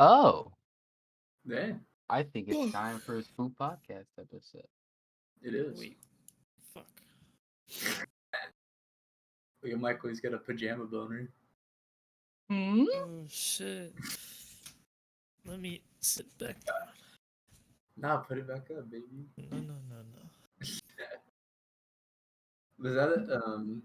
Oh, Yeah, I think it's time for a Spoop Podcast episode. it is. Wait, fuck. Look at Michael, he's got a pajama boner. Hmm? Oh shit. Let me sit back down. Nah, put it back up, baby. No. Was that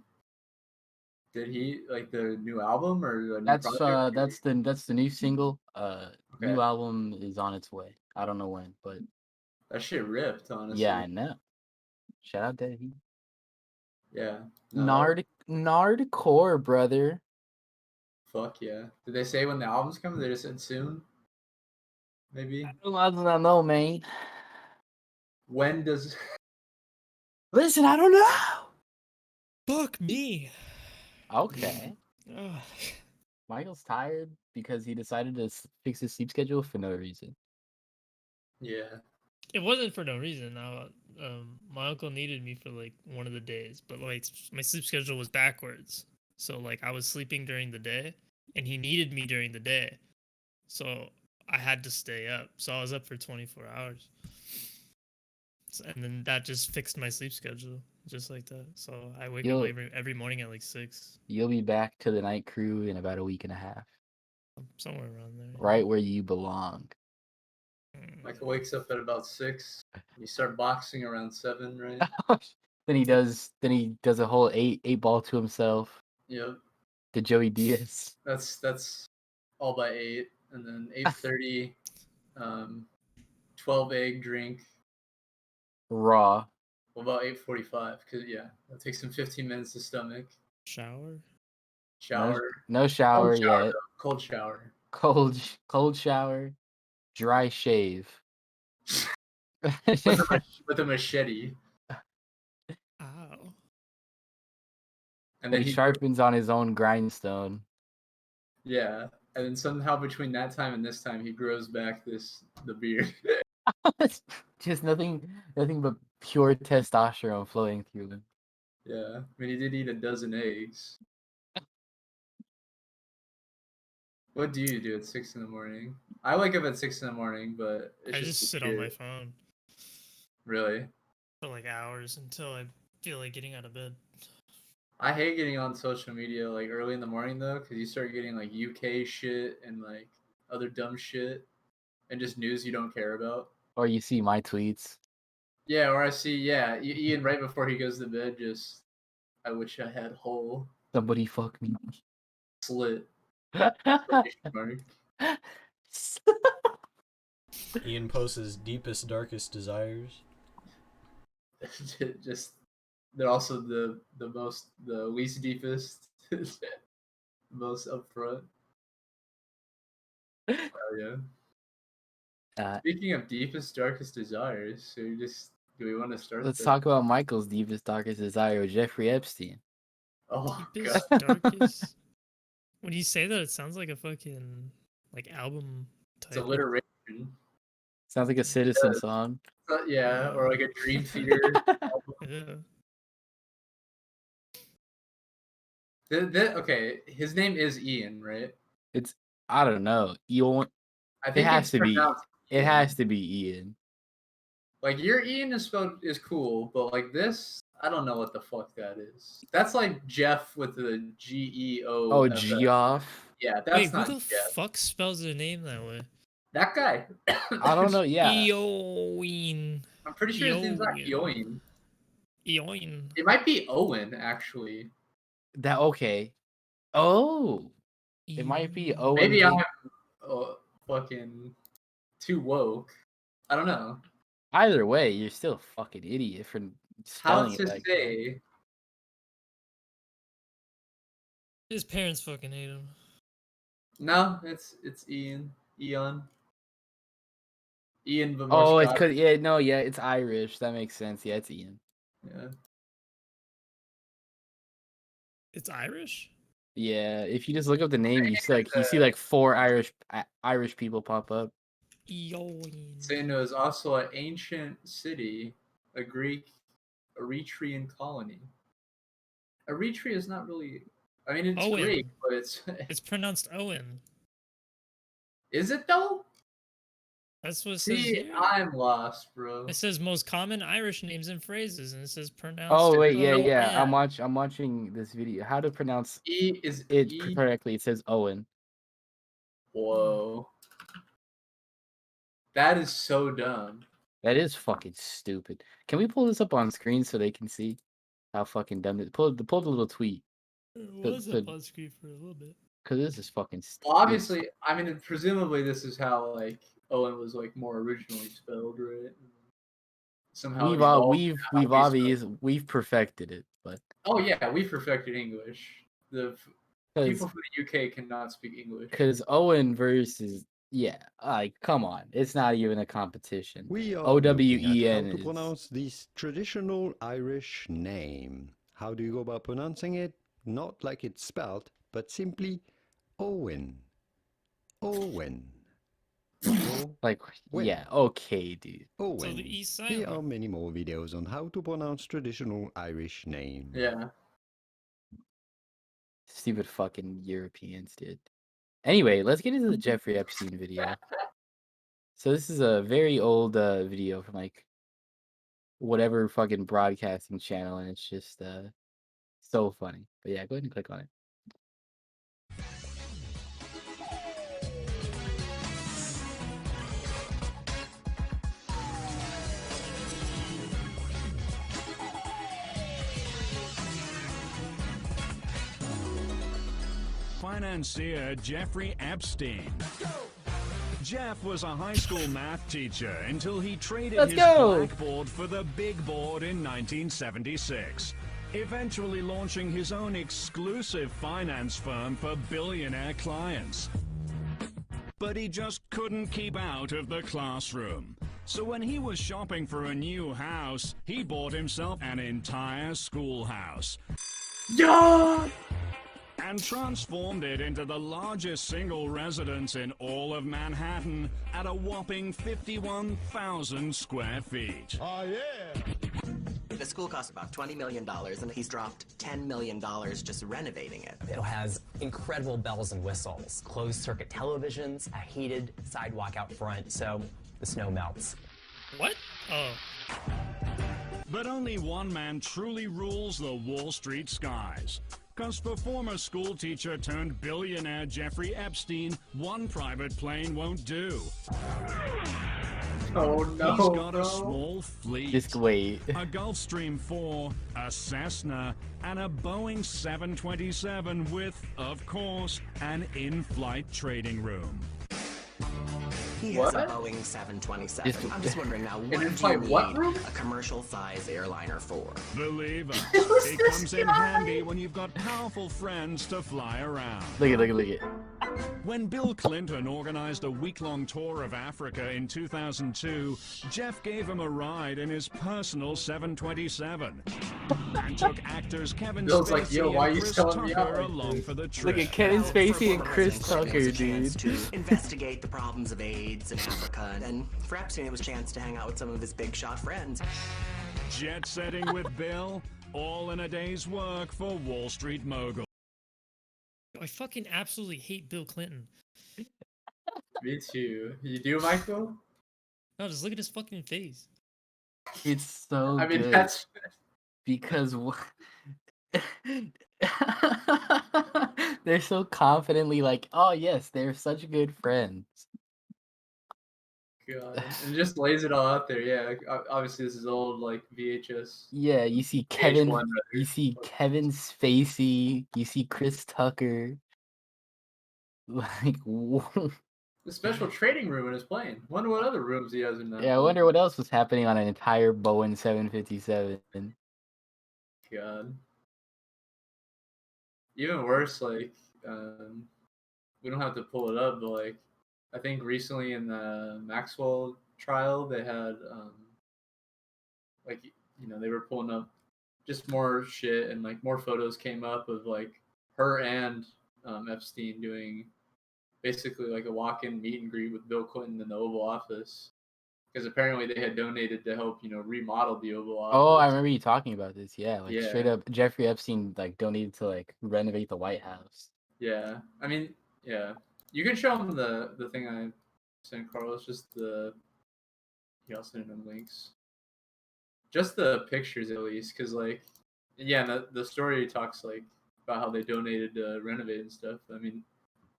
did he like the new album or a new That's project? that's the new single. Okay. New album is on its way. I don't know when, but That shit ripped, honestly. yeah, I know. Shout out to he. Yeah. No, Nardcore, brother. fuck yeah. Did they say when the album's coming? They just said soon? Maybe? I don't know, man. When does Listen, I don't know. Fuck me. Okay. Ugh. Michael's tired because he decided to fix his sleep schedule for no reason. Yeah. It wasn't for no reason. My uncle needed me for like one of the days, but like my sleep schedule was backwards. So like I was sleeping during the day, and he needed me during the day, so I had to stay up. So I was up for 24 hours, and then that just fixed my sleep schedule just like that. So I wake up every morning at like 6. You'll be back to the night crew in about a week and a half. Somewhere around there. Right where you belong. Michael wakes up at about 6. You start boxing around 7, right? Then he does a whole eight ball to himself. Yep. To Joey Diaz. That's all by 8, and then 8:30, 12 egg drink. Raw. Well, about 8:45, because yeah, that takes him 15 minutes to stomach. Shower. No shower yet. Cold shower. Cold shower. Dry shave. with a machete. Ow. And then he sharpens on his own grindstone. Yeah, and then somehow between that time and this time, he grows back the beard. Just nothing but pure testosterone flowing through him. Yeah, I mean, he did eat a dozen eggs. What do you do at 6 in the morning? I wake up at 6 in the morning, but I just sit on my phone. Really? For like hours until I feel like getting out of bed. I hate getting on social media like early in the morning though, because you start getting like UK shit and like other dumb shit and just news you don't care about. Or you see my tweets. Yeah, or I see, Ian right before he goes to bed, just, I wish I had hole. Somebody fuck me. Slit. Ian posts his deepest, darkest desires. Just, they're also the least deepest, most upfront. Oh yeah. Speaking of deepest, darkest desires, so do we want to start? Let's talk about Michael's deepest, darkest desire, Jeffrey Epstein. Oh, deepest, darkest. When you say that, it sounds like a fucking like album type. It's alliteration. Sounds like a Citizen song. Yeah, or like a Dream Theater album. Yeah. Okay, his name is Ian, right? I don't know. Eoin. I think it has to be. It has to be Ian. Like your Ian is cool, but like this, I don't know what the fuck that is. That's like Jeff with the G-E-O. Oh, Geoff. Yeah, that's not Who the Jeff. fuck spells their name that way? That guy. I don't know. Yeah. Eoin. I'm pretty sure his name's not Eoin. Eoin. It might be Owen, actually. Okay. Oh. It might be Eoin. Owen. Maybe I'm fucking too woke. I don't know. Either way, you're still a fucking idiot for How spelling it to like that. say? His parents fucking hate him. No, it's Eoin. Eoin. Ian, but more Oh, it's Scottish. cause yeah, it's Irish. That makes sense. Yeah, it's Ian. Yeah. It's Irish? Yeah, if you just look up the name, you see like 4 Irish people pop up. Eoin. Saying it was also an ancient city, a Greek Eritrean colony. Eritrea is not really. I mean, it's Owen. Greek, but it's. It's pronounced Owen. Is it though? That's what it says See, here. I'm lost, bro. It says most common Irish names and phrases, and it says pronounced. Oh wait, yeah. Owen. I'm watching this video. How to pronounce E is it E. correctly? It says Owen. Whoa. That is so dumb. That is fucking stupid. Can we pull this up on screen so they can see how fucking dumb it? Pull the little tweet. It was the- up on screen for a little bit. Cause this is fucking. Well, obviously, I mean, presumably this is how like Owen was like more originally spelled, right? Somehow it evolved. we've perfected it, but Oh yeah, we perfected English. The because people from the UK cannot speak English. Owen versus like come on, it's not even a competition. We are OWEN looking at how to is- pronounce this traditional Irish name. How do you go about pronouncing it? Not like it's spelled, but simply Owen. Owen. Like When? yeah, okay, dude. Owen. So the East Side. Here are many more videos on how to pronounce traditional Irish names. Yeah. Stupid fucking Europeans, dude. Anyway, let's get into the Jeffrey Epstein video. So this is a very old video from like whatever fucking broadcasting channel, and it's just so funny. But yeah, go ahead and click on it. Financier Jeffrey Epstein. Jeff was a high school math teacher until he traded Let's his go. blackboard for the big board in 1976, eventually launching his own exclusive finance firm for billionaire clients. But he just couldn't keep out of the classroom. So when he was shopping for a new house, he bought himself an entire schoolhouse. Yeah. And transformed it into the largest single residence in all of Manhattan at a whopping 51,000 square feet. Oh, yeah! The school cost about $20 million, and he's dropped $10 million just renovating it. It has incredible bells and whistles, closed-circuit televisions, a heated sidewalk out front, so the snow melts. What? Oh. But only one man truly rules the Wall Street skies. Because for former school teacher turned billionaire Jeffrey Epstein, one private plane won't do. Oh no, He's got bro. a small fleet. Just wait. A Gulfstream 4, a Cessna, and a Boeing 727 with, of course, an in-flight trading room. He has a What? Boeing 727. Just- I'm just wondering now, what And do it's you like, need what room? a commercial-size airliner for? Believe us, Who's it this comes in guy? handy when you've got powerful friends to fly around. Look at. When Bill Clinton organized a week-long tour of Africa in 2002, Jeff gave him a ride in his personal 727 and took actors Kevin Bill's Spacey like, yo, why and you Chris selling me out Tucker like along this? for the trip. Look at Kevin Well, Spacey for and Chris Boris Johnson, Tucker, it was a chance dude. to investigate the problems of AIDS in Africa, and for Epstein, it was a chance to hang out with some of his big shot friends. Jet setting with Bill, all in a day's work for Wall Street mogul. I fucking absolutely hate Bill Clinton. Me too. You do, Michael? No, just look at his fucking face. It's so I mean, good that's because they're so confidently like, oh yes, they're such good friends. God. And it just lays it all out there. Yeah, obviously this is old like VHS. Yeah, you see Kevin, VH1 you see Kevin Spacey, you see Chris Tucker. Like, The special trading room in his plane. Wonder what other rooms he has in that. yeah, I wonder what else was happening on an entire Boeing 757. God. Even worse, like, we don't have to pull it up, but like, I think recently in the Maxwell trial, they had, like, they were pulling up just more shit, and like more photos came up of like her and Epstein doing basically like a walk-in meet and greet with Bill Clinton in the Oval Office, because apparently they had donated to help remodel the Oval Office. Oh, I remember you talking about this. Yeah, like straight Yeah. up, Jeffrey Epstein like donated to like renovate the White House. Yeah, I mean, yeah, you can show them the thing I sent Carlos. Just I'll send him links. Just the pictures at least, because like, yeah, the story talks like about how they donated to renovate and stuff. I mean,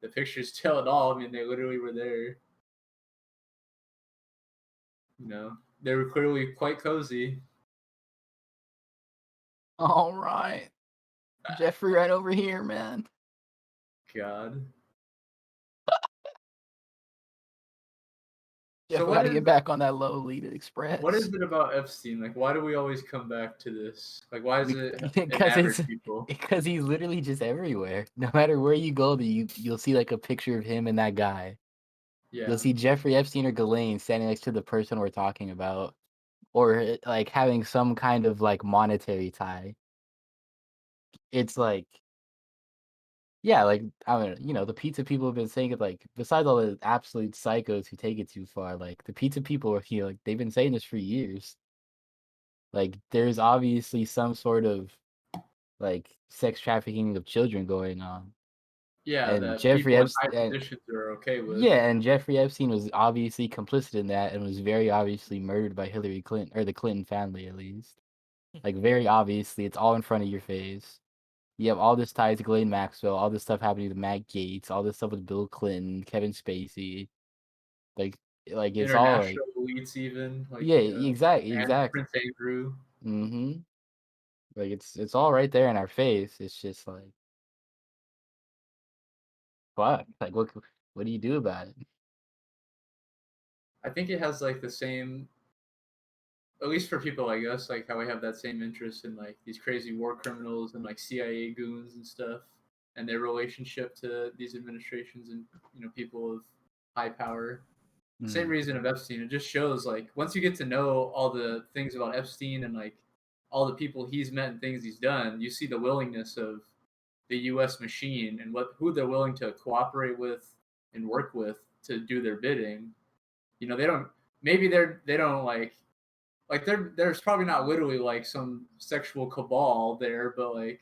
the pictures tell it all. I mean, they literally were there. They were clearly quite cozy. All right, Jeffrey, right over here, man. God. Yeah, So we what gotta is get back on that Lolita Express. what is it about Epstein? Like, why do we always come back to this? Like, why is it in average people? Because he's literally just everywhere. No matter where you go, you'll see like a picture of him and that guy. Yeah. You'll see Jeffrey Epstein or Ghislaine standing next to the person we're talking about, or like having some kind of like monetary tie. It's like, yeah, like I don't know, the pizza people have been saying it, like besides all the absolute psychos who take it too far, like the pizza people are here, like they've been saying this for years. Like there's obviously some sort of like sex trafficking of children going on. Yeah, And that Jeffrey people in high Epstein, positions are okay with. yeah, and Jeffrey Epstein was obviously complicit in that and was very obviously murdered by Hillary Clinton, or the Clinton family at least. Like very obviously, it's all in front of your face. You have all this ties to Ghislaine Maxwell, all this stuff happening to Matt Gaetz, all this stuff with Bill Clinton, Kevin Spacey. Like it's all like, International elites, even like yeah, exactly, and exactly. Prince Andrew. Mm-hmm. Like it's all right there in our face. It's just like, fuck. Like what do you do about it? I think it has like the same, at least for people like us, like how we have that same interest in like these crazy war criminals and like CIA goons and stuff, and their relationship to these administrations and people of high power. Same reason of Epstein. It just shows like once you get to know all the things about Epstein and like all the people he's met and things he's done, you see the willingness of the U.S. machine and who they're willing to cooperate with and work with to do their bidding. They don't. Maybe they don't like there's probably not literally like some sexual cabal there, but like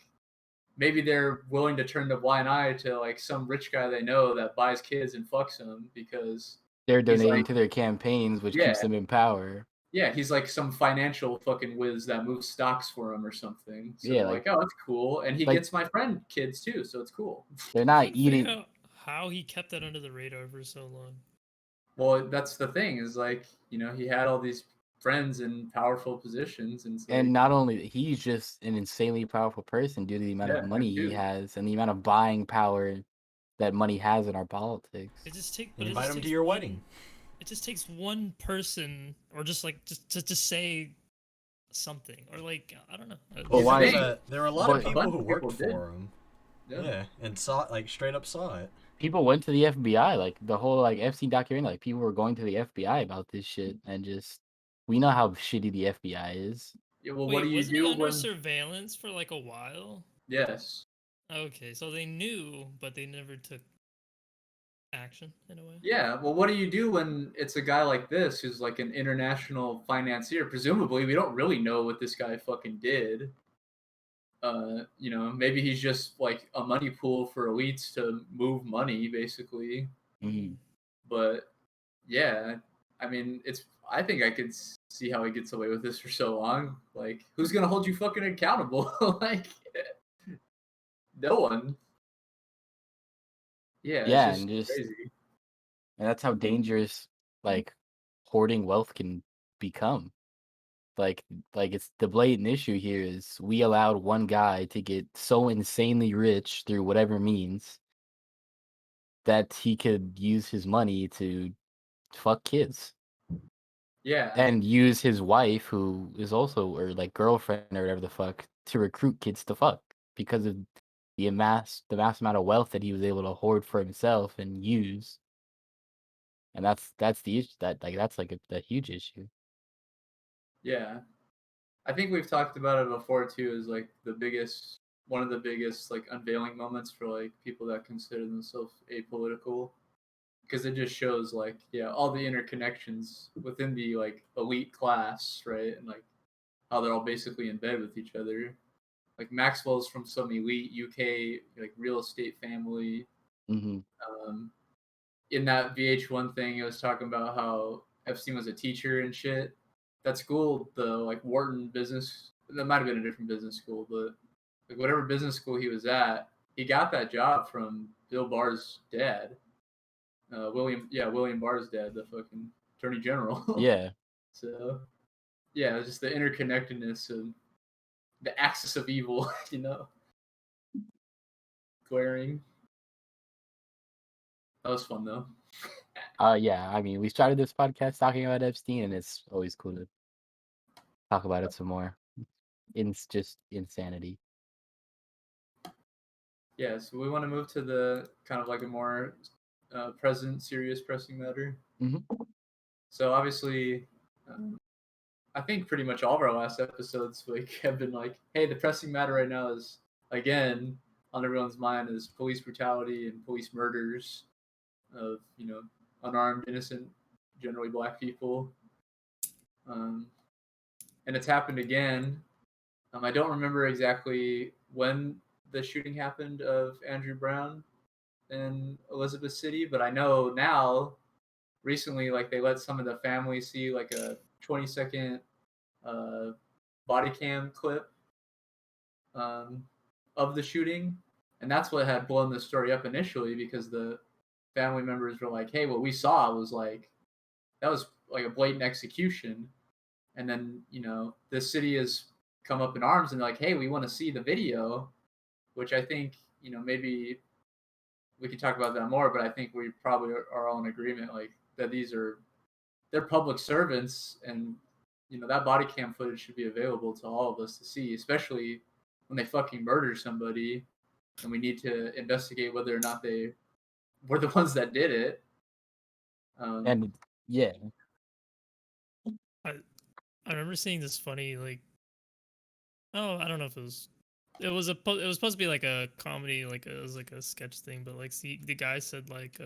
maybe they're willing to turn the blind eye to like some rich guy they know that buys kids and fucks them because They're he's donating like, to their campaigns, which yeah, keeps them in power. yeah, he's like some financial fucking whiz that moves stocks for him or something. So Yeah, they're like, oh, that's cool, and he like- gets my friend kids too, so it's cool. They're not Couldn't figure eating. out how he kept that under the radar for so long. Well, that's the thing is like he had all these friends in powerful positions, and it's And like, not only he's just an insanely powerful person due to the amount Yeah, of money him he too. has and the amount of buying power that money has in our politics. It just takes. And invite him to your wedding. It just takes one person, or just like just to say something, or like I don't know. Well, why- There were a lot But- of people who bunch of worked people did. for him. Yeah. Yeah, and straight up saw it. People went to the FBI, like the whole like Epstein documentary, like people were going to the FBI about this shit, and just we know how shitty the FBI is. Yeah, well, Wait, what do you wasn't he do under when? surveillance for like a while? Yes. Okay, so they knew, but they never took action in a way. Yeah, well, what do you do when it's a guy like this who's like an international financier? Presumably, we don't really know what this guy fucking did. Maybe he's just like a money pool for elites to move money, basically. But yeah, I mean, I think I could see how he gets away with this for so long. Like, who's gonna hold you fucking accountable? Like, no one. Yeah, Yeah, it's and just just crazy. and that's how dangerous like hoarding wealth can become. Like it's the blatant issue here is we allowed one guy to get so insanely rich through whatever means that he could use his money to fuck kids. Yeah. And use his wife, who is also, or like girlfriend or whatever the fuck, to recruit kids to fuck because of the mass amount of wealth that he was able to hoard for himself and use. And that's the issue. That's like a huge issue. Yeah. I think we've talked about it before too, as like one of the biggest like unveiling moments for like people that consider themselves apolitical, because it just shows like, yeah, all the interconnections within the like elite class, right? And like how they're all basically in bed with each other. Like Maxwell's from some elite UK like real estate family. Mm-hmm. In that VH1 thing, it was talking about how Epstein was a teacher and shit. That school, the like Wharton business, that might have been a different business school, but like whatever business school he was at, he got that job from Bill Barr's dad, William Barr's dad, the fucking attorney general. Yeah. So, yeah, it's just the interconnectedness of the axis of evil, you know, glaring. That was fun though. Yeah, I mean, we started this podcast talking about Epstein, and it's always cool to talk about it some more. It's just insanity. Yeah, so we want to move to the kind of like a more present, serious, pressing matter. Mm-hmm. So obviously, I think pretty much all of our last episodes like have been like, hey, the pressing matter right now is again on everyone's mind is police brutality and police murders of unarmed, innocent, generally black people. And it's happened again. I don't remember exactly when the shooting happened of Andrew Brown in Elizabeth City, but I know now recently, like they let some of the family see like a 20-second body cam clip of the shooting, and that's what had blown the story up initially, because the family members were like, hey, what we saw was like, that was like a blatant execution. And then the city has come up in arms and like, hey, we want to see the video, which I think maybe we could talk about that more, but I think we probably are all in agreement like that they're public servants, and that body cam footage should be available to all of us to see, especially when they fucking murder somebody and we need to investigate whether or not they were the ones that did it. And yeah, I remember seeing this funny like, oh, I don't know if it was supposed to be like a comedy, like it was like a sketch thing, but like the guy said like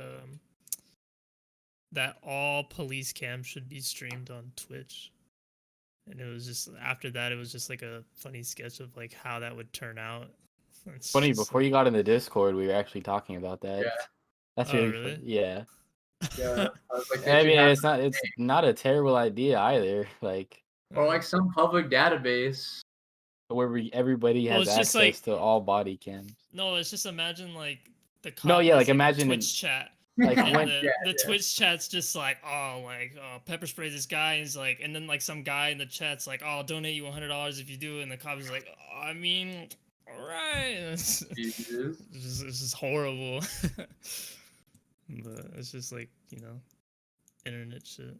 that all police cams should be streamed on Twitch. And it was just after that, it was just like a funny sketch of like how that would turn out. It's funny, just, before you got in the Discord, we were actually talking about that. Yeah. That's Oh, really really? funny. Yeah. Yeah, I was like, I mean, it's not a terrible idea either. Like, or like some public database. where everybody Well, has it's just access like- to all body cams. No, it's just imagine like the No, yeah, like in imagine Twitch chat. like And when the Twitch chat's just like, pepper spray this guy, and he's like, and then like some guy in the chat's like, oh, I'll donate you $100 if you do it, and the cop is like, oh, I mean, all right. It's just horrible. But it's just like, internet shit.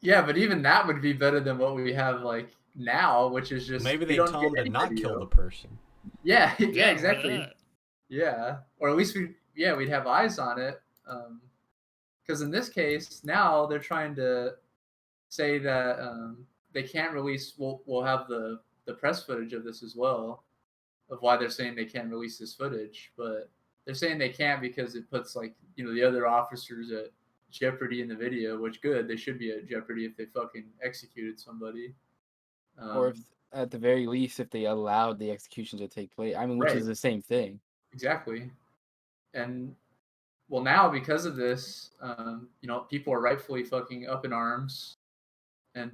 Yeah, but even that would be better than what we have like now, which is just Maybe we they don't tell get him to any not video. kill the person. Yeah, yeah, Yeah, exactly. that. Yeah, or at least we'd have eyes on it. Because in this case, now they're trying to say that they can't release. We'll have the press footage of this as well, of why they're saying they can't release this footage, but they're saying they can't because it puts like the other officers at jeopardy in the video. Which good, they should be at jeopardy if they fucking executed somebody. or if at the very least, if they allowed the execution to take place. I mean, which Right. is the same thing. Exactly. And well, now because of this, people are rightfully fucking up in arms. And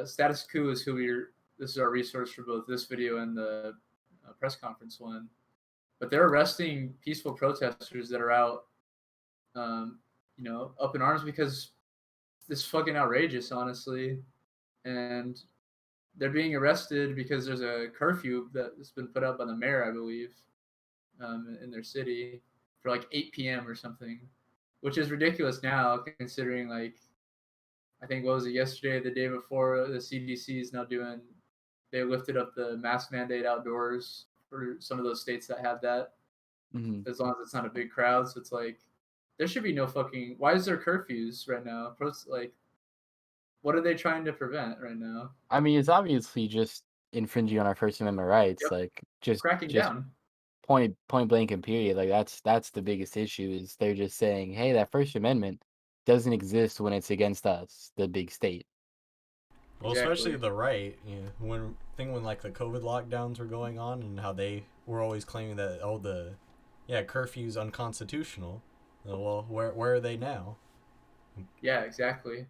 Status Quo is this is our resource for both this video and the press conference one. But they're arresting peaceful protesters that are out, up in arms because this is fucking outrageous, honestly. And they're being arrested because there's a curfew that's been put out by the mayor, I believe, in their city for like 8 p.m. or something, which is ridiculous now considering like I think what was it yesterday, the day before, the CDC is now doing. They lifted up the mask mandate outdoors for some of those states that have that, as long as it's not a big crowd. So it's like there should be no fucking. Why is there curfews right now? Like, what are they trying to prevent right now? I mean, it's obviously just infringing on our First Amendment rights. Yep. Like just Cracking down. Point blank and period. Like that's the biggest issue is they're just saying, hey, that First Amendment doesn't exist when it's against us, the big state. Well, especially the right, you know, when like the COVID lockdowns were going on and how they were always claiming that curfew's unconstitutional. Well, where are they now? Yeah, exactly.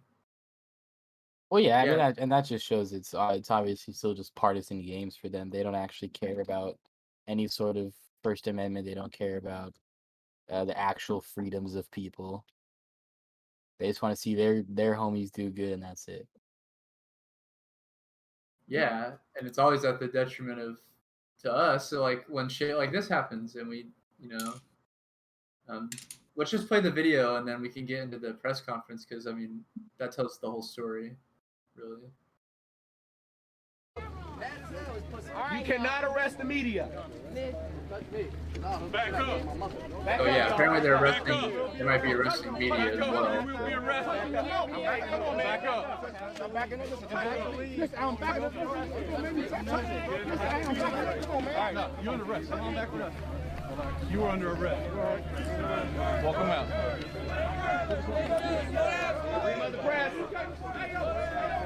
Well, yeah, I mean, that just shows it's obviously still just partisan games for them. They don't actually care about any sort of First Amendment. They don't care about the actual freedoms of people. They just want to see their homies do good, and that's it. Yeah, and it's always at the detriment to us. So like when shit like this happens, and we, let's just play the video, and then we can get into the press conference because I mean that tells the whole story, really. You cannot arrest the media. Back up. Oh yeah, apparently they're arresting. They might be arresting media as well. We will be arrested. Come on, back up. I'm backing up. Listen, I'm backing up. No, you're under arrest. Come on back with us. You are under arrest. Welcome out. Freedom of the press.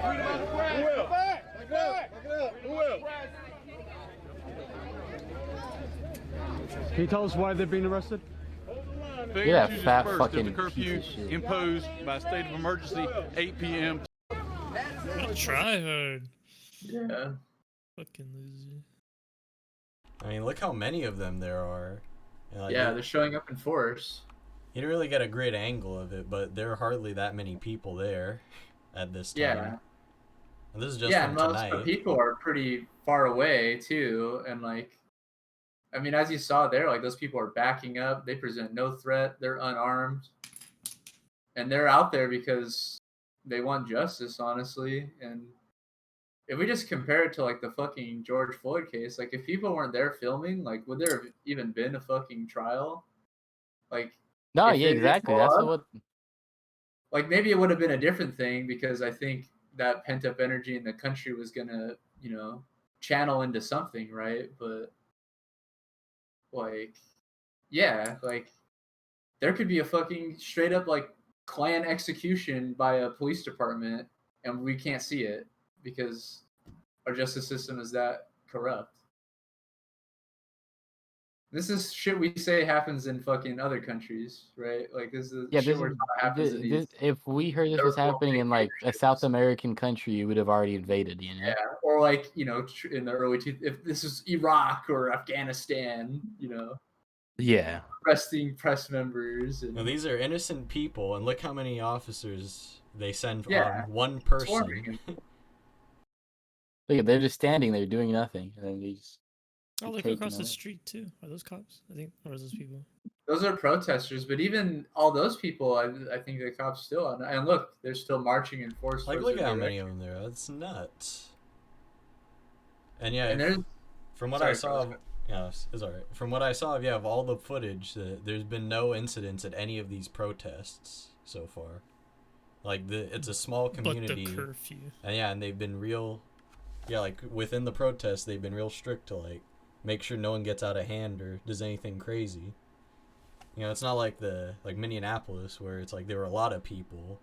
Freedom of the press. Who will? Can you tell us why they're being arrested? Yeah, fat fucking the curfew imposed by state of emergency 8 p.m. Try hard. Yeah. Fucking loser. I mean, look how many of them there are. Like, yeah, they're showing up in force. You didn't really get a great angle of it, but there are hardly that many people there at this time. Yeah. And this is just and from most tonight. of the people are pretty far away too, and like, I mean, as you saw there, like those people are backing up. They present no threat. They're unarmed, and they're out there because they want justice, honestly. And if we just compare it to like the fucking George Floyd case, like if people weren't there filming, like would there have even been a fucking trial? Like, no, yeah, exactly. That's what. Like maybe it would have been a different thing because I think that pent up energy in the country was gonna, channel into something, right? But like, yeah, like there could be a fucking straight up like Klan execution by a police department, and we can't see it because our justice system is that corrupt. This is shit we say happens in fucking other countries, right? Like this is shit we're happens in these. If we heard this was happening in like a South American country, you would have already invaded, you know? Yeah, or like in the early if this is Iraq or Afghanistan, Yeah. Arresting press members. And... No, these are innocent people, and look how many officers they send on one person. Look, they're just standing there doing nothing, and then they just. Oh, like across the street too. Are those cops? I think, or are those people? Those are protesters, but even all those people, I think the cops still on. And look, they're still marching in force. Like, look at how many of them there. That's nuts. And yeah, from what I saw, it's alright. From what I saw of all the footage, there's been no incidents at any of these protests so far. Like it's a small community. But the curfew. And they've been real. Yeah, like within the protests, they've been real strict to like make sure no one gets out of hand or does anything crazy. It's not like Minneapolis where it's like there were a lot of people.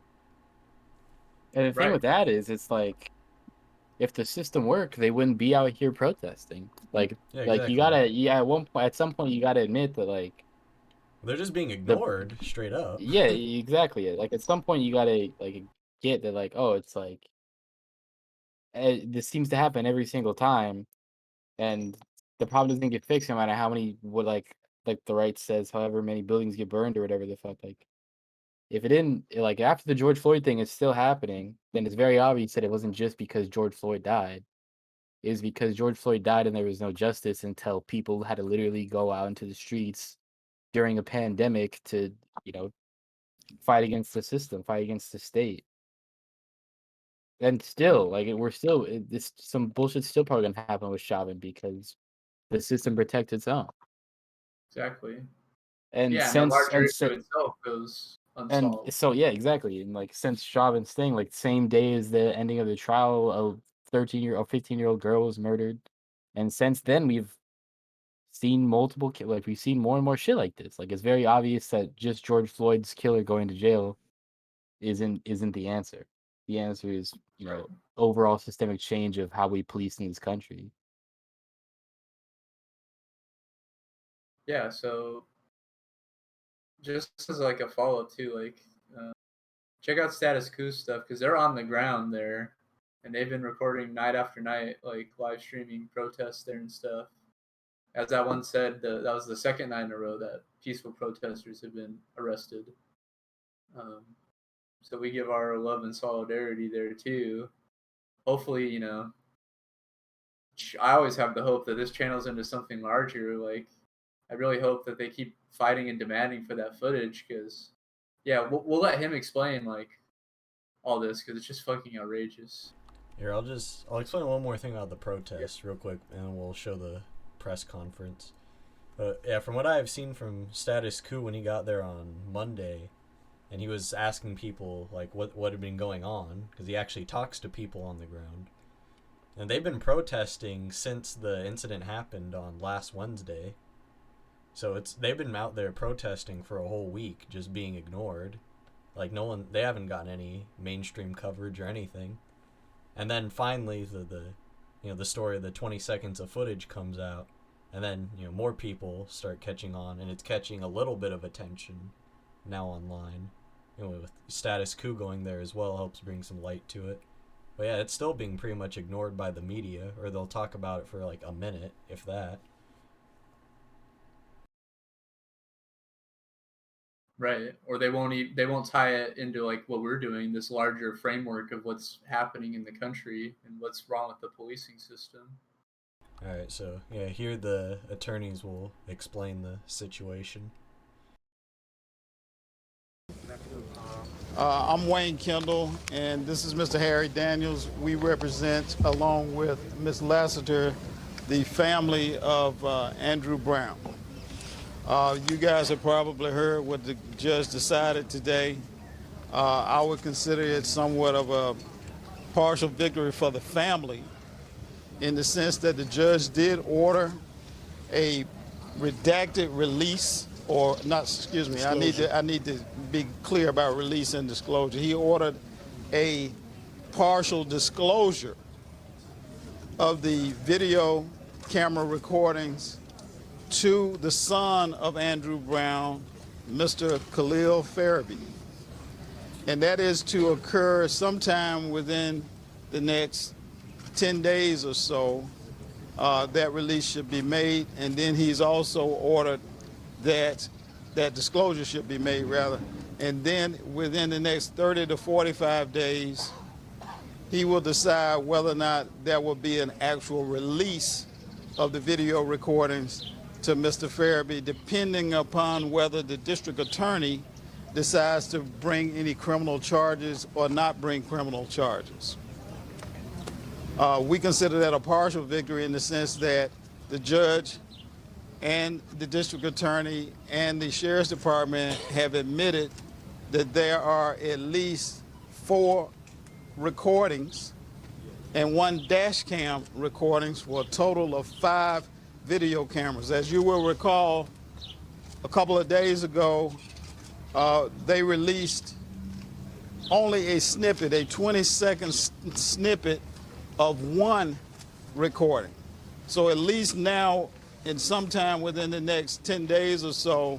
And the thing with that is, it's like, if the system worked, they wouldn't be out here protesting. Like, exactly. You gotta, at some point, you gotta admit that, like, they're just being ignored straight up. Yeah, exactly. Like, at some point, you gotta like get that, like, oh, it's like, this seems to happen every single time, and the problem doesn't get fixed no matter how many like the right says, however many buildings get burned or whatever the fuck. Like, if it didn't, like, after the George Floyd thing is still happening, then it's very obvious that it wasn't just because George Floyd died. It was because George Floyd died and there was no justice until people had to literally go out into the streets during a pandemic to, you know, fight against the system, fight against the state. And still, like, we're still, this some bullshit's still probably gonna happen with Chauvin because the system protects its own. Exactly. And yeah, since the larger and issue itself goes and unsolved. so yeah, exactly. And like since Chauvin's thing, like same day as the ending of the trial, a 15-year-old girl was murdered, and since then we've seen multiple like we've seen more and more shit like this. Like it's very obvious that just George Floyd's killer going to jail isn't the answer. The answer is, you know, overall systemic change of how we police in this country. Yeah, so just as like a follow up too, like check out Status Quo stuff because they're on the ground there, and they've been recording night after night, like live streaming protests there and stuff. As that one said, that was the second night in a row that peaceful protesters have been arrested. So we give our love and solidarity there too. Hopefully, you know, I always have the hope that this channels into something larger. Like, I really hope that they keep fighting and demanding for that footage because, yeah, we'll let him explain like all this because it's just fucking outrageous. Here, I'll explain one more thing about the protest real quick, and we'll show the press conference. But yeah, from what I've seen from Status Quo when he got there on Monday, and he was asking people like what had been going on because he actually talks to people on the ground, and they've been protesting since the incident happened on last Wednesday. So they've been out there protesting for a whole week, just being ignored. Like they haven't gotten any mainstream coverage or anything. And then finally the story of the 20 seconds of footage comes out, and then more people start catching on, and it's catching a little bit of attention now online. With Status Quo going there as well helps bring some light to it. But yeah, it's still being pretty much ignored by the media, or they'll talk about it for like a minute, if that. Right, or they won't tie it into like what we're doing, this larger framework of what's happening in the country and what's wrong with the policing system. All right, so yeah, here the attorneys will explain the situation. I'm Wayne Kendall, and this is Mr. Harry Daniels. We represent, along with Ms. Lassiter, the family of Andrew Brown. You guys have probably heard what the judge decided today. I would consider it somewhat of a partial victory for the family in the sense that the judge did order a redacted release, or not, excuse me, disclosure. I need to be clear about release and disclosure. He ordered a partial disclosure of the video camera recordings to the son of Andrew Brown, Mr. Khalil Farabee. And that is to occur sometime within the next 10 days or so. That release should be made, and then he's also ordered that disclosure should be made, rather. And then within the next 30 to 45 days, he will decide whether or not there will be an actual release of the video recordings to Mr. Farabee, depending upon whether the district attorney decides to bring any criminal charges or not bring criminal charges. We consider that a partial victory in the sense that the judge and the district attorney and the sheriff's department have admitted that there are at least 4 recordings and 1 dash cam recordings for a total of 5 video cameras. As you will recall, a couple of days ago, they released only a snippet, a 20-second snippet of 1 recording. So at least now, in sometime within the next 10 days or so,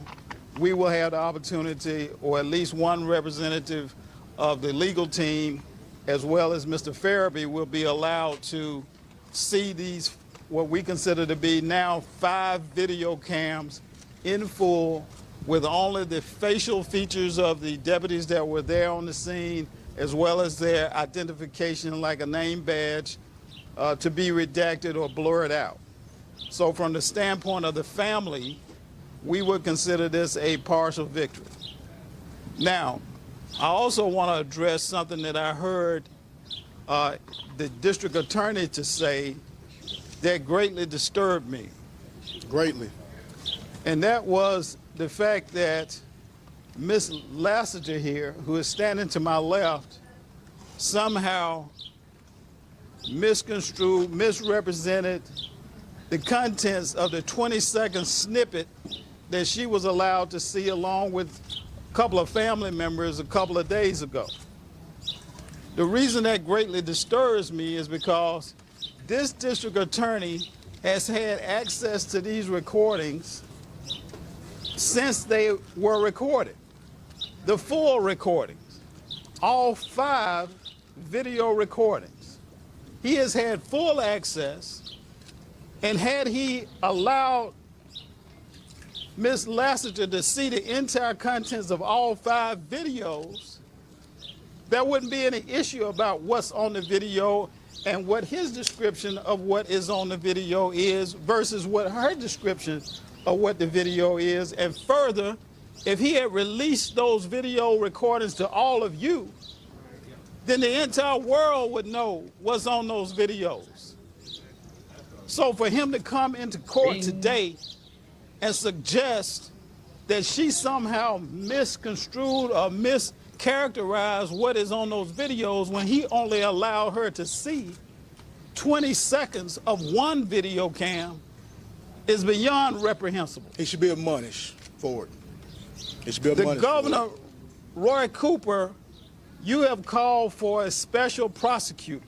we will have the opportunity, or at least one representative of the legal team, as well as Mr. Farabee, will be allowed to see these, what we consider to be now 5 video cams in full, with only the facial features of the deputies that were there on the scene, as well as their identification like a name badge, to be redacted or blurred out. So from the standpoint of the family, we would consider this a partial victory. Now, I also want to address something that I heard the district attorney to say that greatly disturbed me. Greatly. And that was the fact that Ms. Lassiter here, who is standing to my left, somehow misconstrued, misrepresented the contents of the 20-second snippet that she was allowed to see along with a couple of family members a couple of days ago. The reason that greatly disturbs me is because this district attorney has had access to these recordings since they were recorded. The full recordings, all 5 video recordings. He has had full access, and had he allowed Ms. Lassiter to see the entire contents of all 5 videos, there wouldn't be any issue about what's on the video and what his description of what is on the video is versus what her description of what the video is. And further, if he had released those video recordings to all of you, then the entire world would know what's on those videos. So for him to come into court today and suggest that she somehow misconstrued or mischaracterized what is on those videos when he only allowed her to see 20 seconds of one video cam is beyond reprehensible. He should be admonished for it. He should be admonished. The governor, Roy Cooper, you have called for a special prosecutor.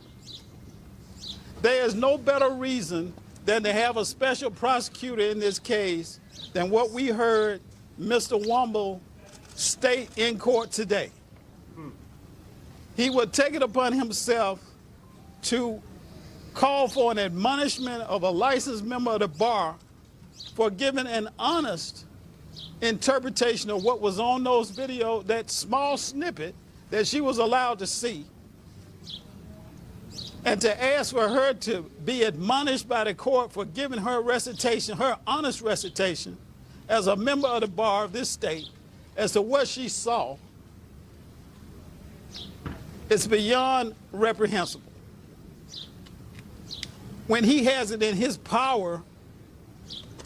There is no better reason than to have a special prosecutor in this case than what we heard Mr. Womble state in court today. He would take it upon himself to call for an admonishment of a licensed member of the bar for giving an honest interpretation of what was on those videos, that small snippet that she was allowed to see, and to ask for her to be admonished by the court for giving her recitation, her honest recitation, as a member of the bar of this state, as to what she saw. It's beyond reprehensible. When he has it in his power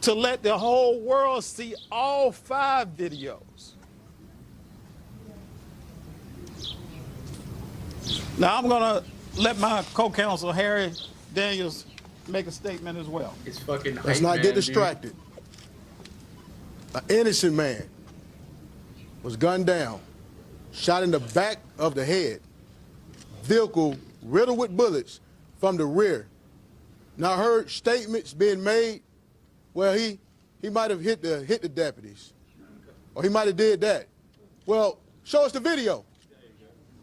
to let the whole world see all 5 videos. Now I'm gonna let my co-counsel Harry Daniels make a statement as well. It's fucking Let's not get distracted. An innocent man was gunned down, shot in the back of the head, vehicle riddled with bullets from the rear. Now I heard statements being made, well, he might have hit the deputies, or he might have did that. Well, show us the video.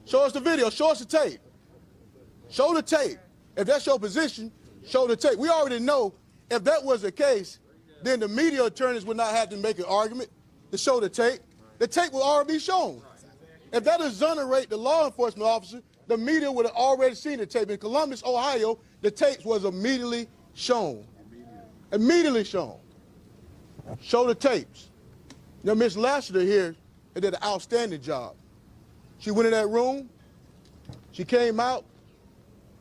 Show us the video. Show us the tape. Show the tape. If that's your position, show the tape. We already know if that was the case, then the media attorneys would not have to make an argument to show the tape. The tape will already be shown. If that exonerate the law enforcement officer, the media would have already seen the tape. In Columbus, Ohio, the tape was immediately shown. Immediately shown. Show the tapes. Now, Ms. Lassiter here did an outstanding job. She went in that room, she came out,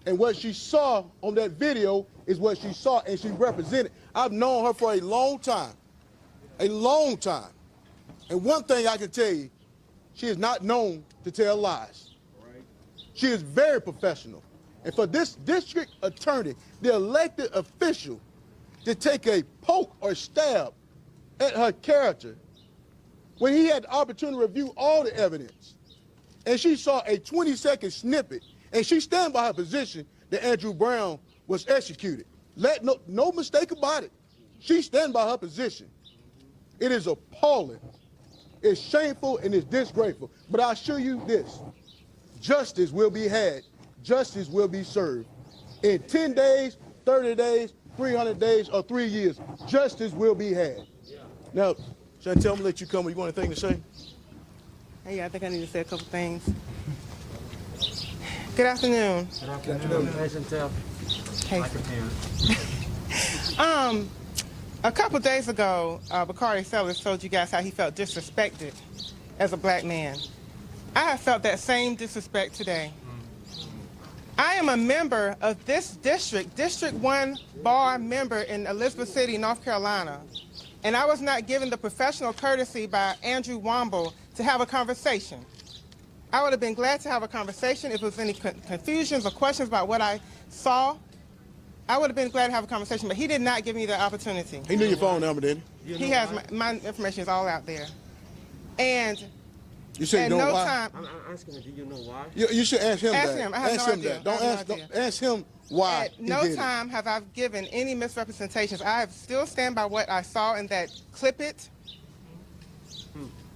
and what she saw on that video is what she saw, and she represented. I've known her for a long time. And one thing I can tell you, she is not known to tell lies. She is very professional. And for this district attorney, the elected official, to take a poke or stab at her character when he had the opportunity to review all the evidence, and she saw a 20-second snippet, and she stand by her position that Andrew Brown was executed. Let no mistake about it. She stand by her position. It is appalling. It's shameful and it's disgraceful. But I assure you this, justice will be had. Justice will be served. In 10 days, 30 days, 300 days, or 3 years, justice will be had. Now, Chantel, I'm gonna let you come. You want anything to say? Hey, I think I need to say a couple things. Good afternoon. Good afternoon. Hey. A couple days ago, Bakari Sellers told you guys how he felt disrespected as a black man. I have felt that same disrespect today. I am a member of this district, District 1 bar member in Elizabeth City, North Carolina, and I was not given the professional courtesy by Andrew Womble to have a conversation. I would have been glad to have a conversation if there was any confusions or questions about what I saw. I would have been glad to have a conversation, but he did not give me the opportunity. He knew your phone number, didn't he? He has my information is all out there. And you said you know no why? time. I'm asking him, do you know why? You should ask him Ask that. him. I have ask no him idea. that. Don't ask him why. At no time have I given any misrepresentations. I have still stand by what I saw in that clip it.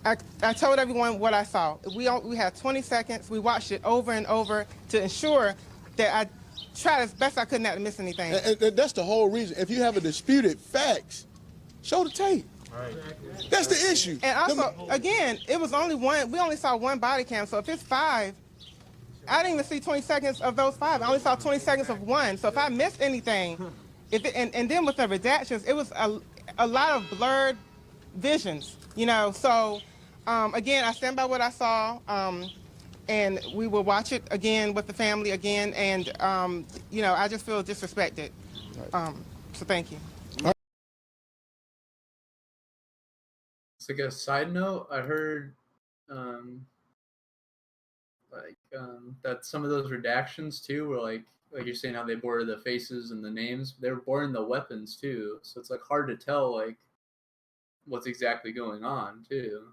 I told everyone what I saw. We had 20 seconds. We watched it over and over to ensure that I tried as best I could not to miss anything. And that's the whole reason. If you have a disputed facts, show the tape. Right. That's the issue. And also, again, it was only one. We only saw one body cam. So if it's 5, I didn't even see 20 seconds of those 5. I only saw 20 seconds of one. So if I missed anything, and then with the redactions, it was a lot of blurred visions, you know. So again, I stand by what I saw, and we will watch it again with the family again. And you know, I just feel disrespected. So thank you. It's like a side note. I heard that some of those redactions too were like you're saying how they blur the faces and the names. They're blurring the weapons too, so it's like hard to tell like what's exactly going on too.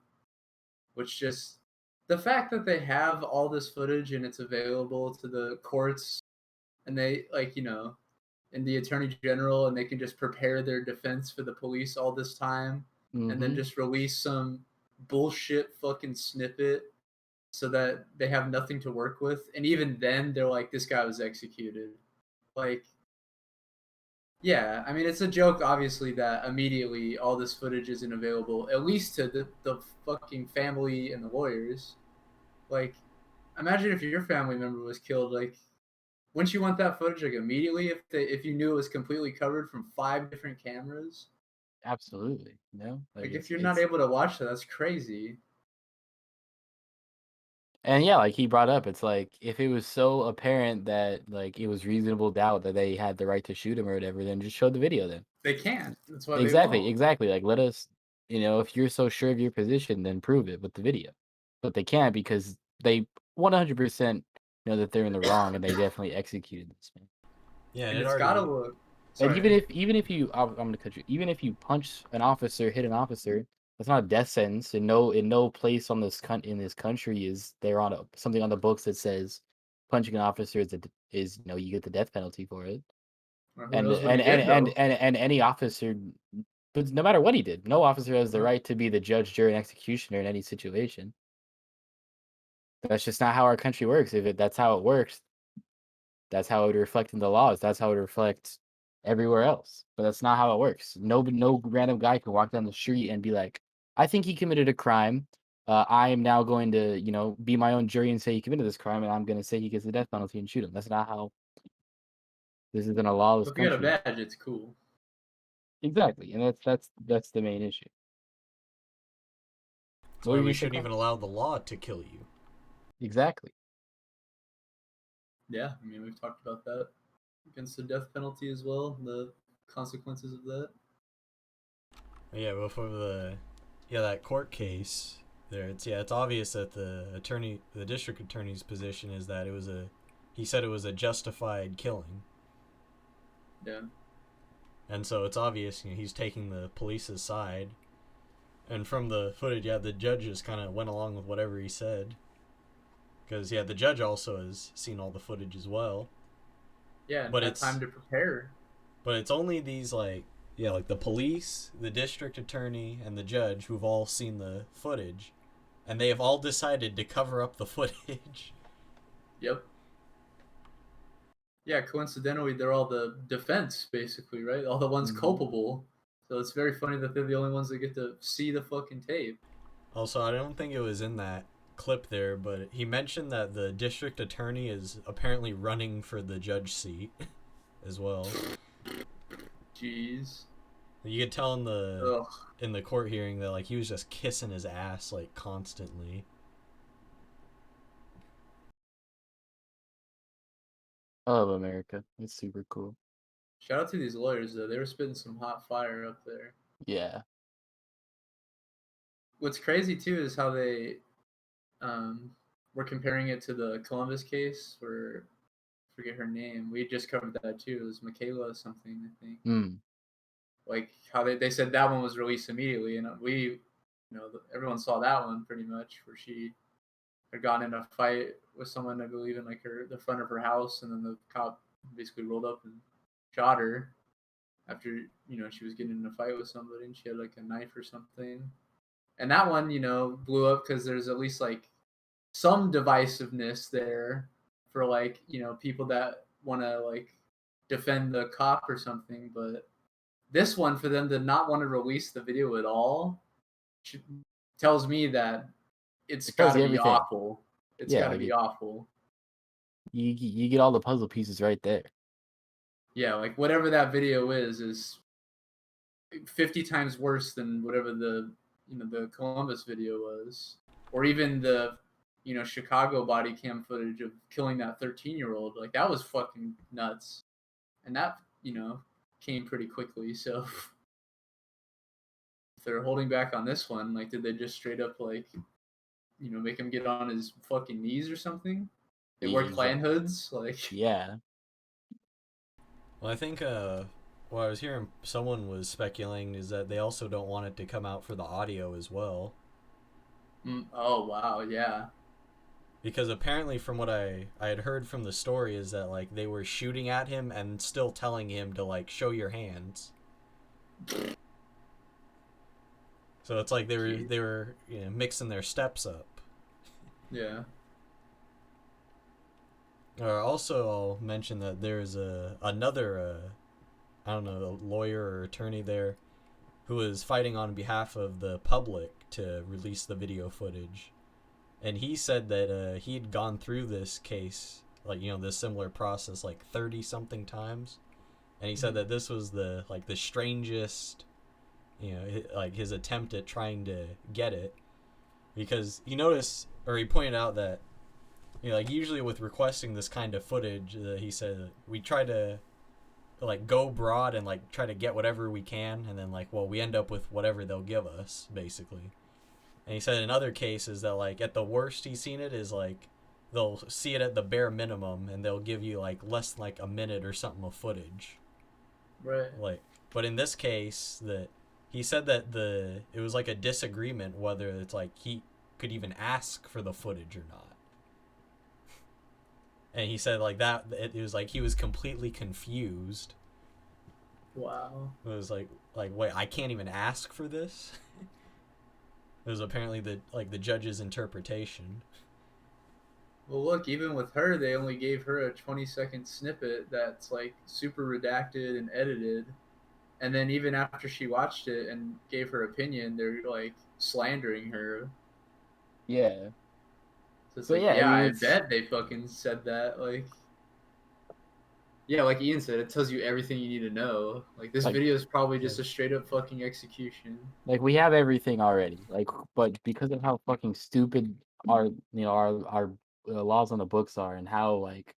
Which just the fact that they have all this footage and it's available to the courts, and they like and the attorney general, and they can just prepare their defense for the police all this time. And then just release some bullshit fucking snippet so that they have nothing to work with. And even then, they're like, this guy was executed. Like, yeah, I mean, it's a joke, obviously, that immediately all this footage isn't available, at least to the fucking family and the lawyers. Like, imagine if your family member was killed, like, wouldn't you want that footage, like, immediately if you knew it was completely covered from 5 different cameras? Absolutely. No. Like if you're not able to watch that, that's crazy. And yeah, like he brought up, it's like if it was so apparent that like it was reasonable doubt that they had the right to shoot him or whatever, then just show the video then. They can't. That's why exactly. Like let us, if you're so sure of your position, then prove it with the video. But they can't because they 100% know that they're in the wrong and they definitely executed this man. Yeah, and it's gotta look. And even if you, I'm gonna cut you. Even if you punch an officer, hit an officer, that's not a death sentence. In no place on in this country is there on something on the books that says punching an officer is you get the death penalty for it. And any officer, but no matter what he did, no officer has the right to be the judge, jury, and executioner in any situation. That's just not how our country works. If that's how it works, that's how it would reflect in the laws. That's how it would reflect everywhere else, but that's not how it works. No random guy can walk down the street and be like, I think he committed a crime. I am now going to, be my own jury and say he committed this crime, and I'm going to say he gets the death penalty and shoot him. That's not how. This isn't a lawless country. If you got a badge, it's cool. Exactly, and that's the main issue. That's why we shouldn't even allow the law to kill you. Exactly. Yeah, I mean we've talked about that. Against the death penalty as well, the consequences of that. Yeah, before that court case there, it's obvious that the district attorney's position is that he said it was a justified killing. Yeah. And so it's obvious, he's taking the police's side. And from the footage, the judge just kind of went along with whatever he said. Because the judge also has seen all the footage as well. Yeah, but it's time to prepare. But it's only these like the police, the district attorney, and the judge who've all seen the footage, and they have all decided to cover up the footage. Yep. Yeah, coincidentally, they're all the defense, basically, right? All the ones culpable. So it's very funny that they're the only ones that get to see the fucking tape. Also, I don't think it was in that clip there, but he mentioned that the district attorney is apparently running for the judge seat as well. Jeez. You could tell in the court hearing that like he was just kissing his ass like constantly. I love America. It's super cool. Shout out to these lawyers though. They were spitting some hot fire up there. Yeah. What's crazy too is how they were comparing it to the Columbus case where I forget her name. We just covered that too. It was Michaela something, I think. Mm. Like how they said that one was released immediately, and everyone saw that one pretty much, where she had gotten in a fight with someone, I believe, in like the front of her house, and then the cop basically rolled up and shot her after she was getting in a fight with somebody, and she had like a knife or something. And that one, blew up because there's at least like some divisiveness there for like people that want to like defend the cop or something, but this one, for them to not want to release the video at all, tells me that it's got to be awful. It's got to be awful. You get all the puzzle pieces right there. Yeah, like whatever that video is 50 times worse than whatever the Columbus video was, or even the Chicago body cam footage of killing that 13-year-old. Like that was fucking nuts, and that came pretty quickly. So if they're holding back on this one, like, did they just straight up like make him get on his fucking knees or something? They wear Klan hoods, like. Yeah. Well, I think what I was hearing someone was speculating is that they also don't want it to come out for the audio as well. Oh wow, yeah. Because apparently, from what I had heard from the story, is that like they were shooting at him and still telling him to like show your hands. So it's like they were mixing their steps up. Yeah. Also, I'll mention that there's another I don't know, lawyer or attorney there who is fighting on behalf of the public to release the video footage. And he said that he had gone through this case, like, this similar process, like 30-something times. And he said that this was the strangest, like his attempt at trying to get it. Because he pointed out that, like usually with requesting this kind of footage, he said, we try to like go broad and like try to get whatever we can. And then we end up with whatever they'll give us, basically. And he said in other cases that, like, at the worst he's seen it is, like, they'll see it at the bare minimum and they'll give you, like, less than, like, a minute or something of footage. Right. Like, but in this case, he said that it was, like, a disagreement whether it's, like, he could even ask for the footage or not. And he said, like, that, it was, like, he was completely confused. Wow. It was, like, wait, I can't even ask for this? It was apparently the judge's interpretation. Well, look, even with her, they only gave her a 20-second snippet that's like super redacted and edited, and then even after she watched it and gave her opinion, they're like slandering her. Yeah. So it's like, yeah, I bet they fucking said that. Like, yeah, like Ian said, it tells you everything you need to know. Like, this video is probably just a straight up fucking execution. Like, we have everything already. Like, but because of how fucking stupid our laws on the books are, and how like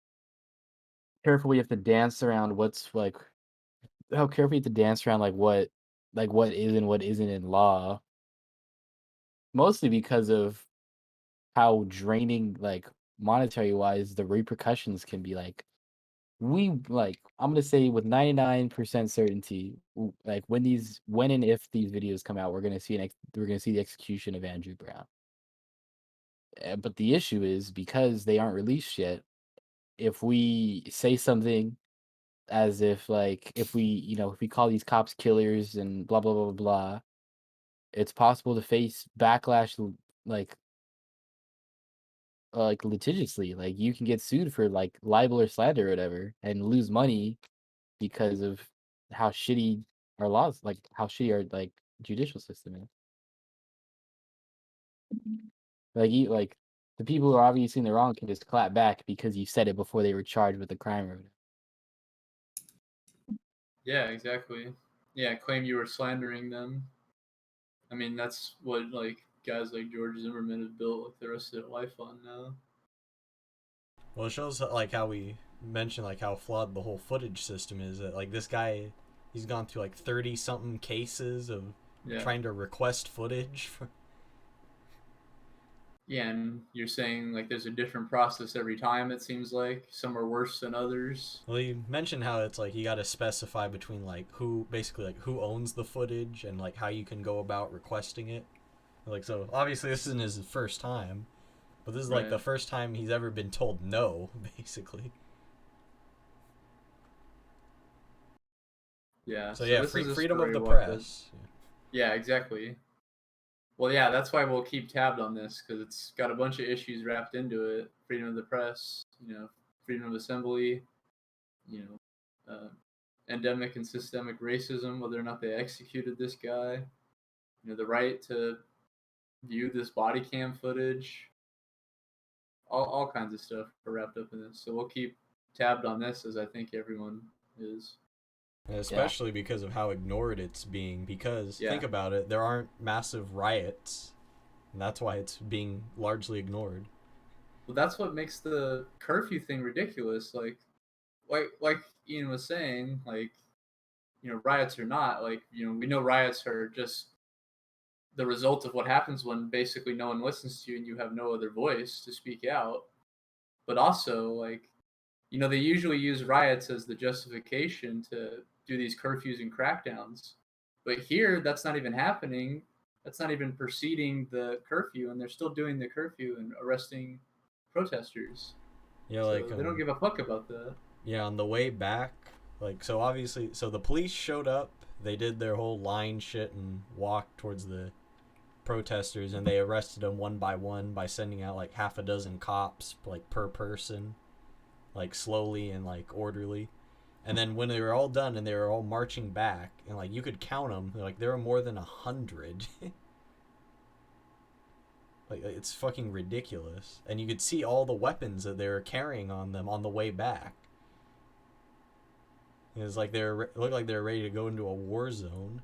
careful you have to dance around how careful you have to dance around what is and what isn't in law. Mostly because of how draining, like monetary wise, the repercussions can be. Like, I'm gonna say with 99% certainty, like when and if these videos come out, we're gonna see the execution of Andrew Brown. But the issue is, because they aren't released yet, if we say something as if if we call these cops killers and blah blah blah blah blah, it's possible to face backlash litigiously. Like, you can get sued for like libel or slander or whatever and lose money because of how shitty our laws, how shitty our judicial system is. Like the people who are obviously in the wrong can just clap back because you said it before they were charged with the crime or whatever. Yeah, exactly. claim you were slandering them. I mean, that's what like guys like George Zimmerman have built like the rest of their life on now. Well, it shows like how we mentioned like how flawed the whole footage system is. That like this guy, he's gone through like 30-something cases of trying to request footage. Yeah, and you're saying like there's a different process every time, it seems like. Some are worse than others. Well, you mentioned how it's like you got to specify between like who owns the footage and like how you can go about requesting it. Like, so obviously this isn't his first time, but this is like the first time he's ever been told no, basically. Yeah. So yeah, freedom of the press. Yeah, exactly. Well, yeah, that's why we'll keep tabbed on this, because it's got a bunch of issues wrapped into it. Freedom of the press, freedom of assembly, endemic and systemic racism, whether or not they executed this guy, the right to view this body cam footage, all kinds of stuff are wrapped up in this. So we'll keep tabbed on this, as I think everyone is. And especially because of how ignored it's being, because think about it, there aren't massive riots, and that's why it's being largely ignored. Well, that's what makes the curfew thing ridiculous. Like Eoin was saying, riots or not, we know riots are just the result of what happens when basically no one listens to you and you have no other voice to speak out. But also, they usually use riots as the justification to do these curfews and crackdowns. But here, that's not even happening. That's not even preceding the curfew, and they're still doing the curfew and arresting protesters. Yeah, so they don't give a fuck about that. Yeah, on the way back, so the police showed up, they did their whole line shit and walked towards the protesters, and they arrested them one by one by sending out half a dozen cops per person, slowly and orderly. And then when they were all done and they were all marching back, and you could count them, there were more than 100. It's fucking ridiculous. And you could see all the weapons that they were carrying on them on the way back. It was looked like they were ready to go into a war zone.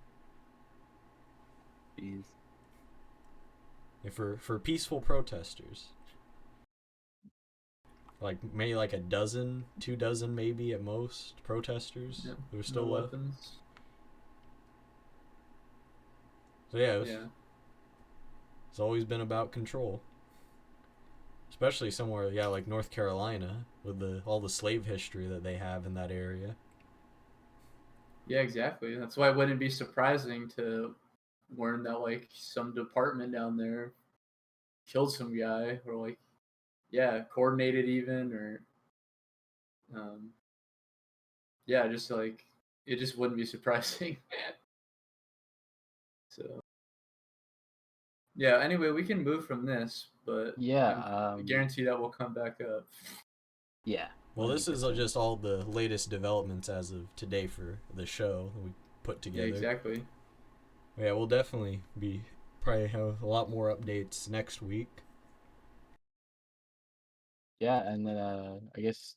Jeez. Yeah, for peaceful protesters. Maybe a dozen, 2 dozen maybe at most protesters. Yeah, who were still left. Weapons. So it's always been about control. Especially somewhere, like North Carolina, with all the slave history that they have in that area. Yeah, exactly. That's why it wouldn't be surprising to learn that some department down there killed some guy, or coordinated even, or it just wouldn't be surprising. So anyway, we can move from this, but I guarantee that will come back up. Yeah. Well, this is just all the latest developments as of today for the show that we put together. Yeah, exactly. Yeah, we'll definitely probably have a lot more updates next week. Yeah, and then I guess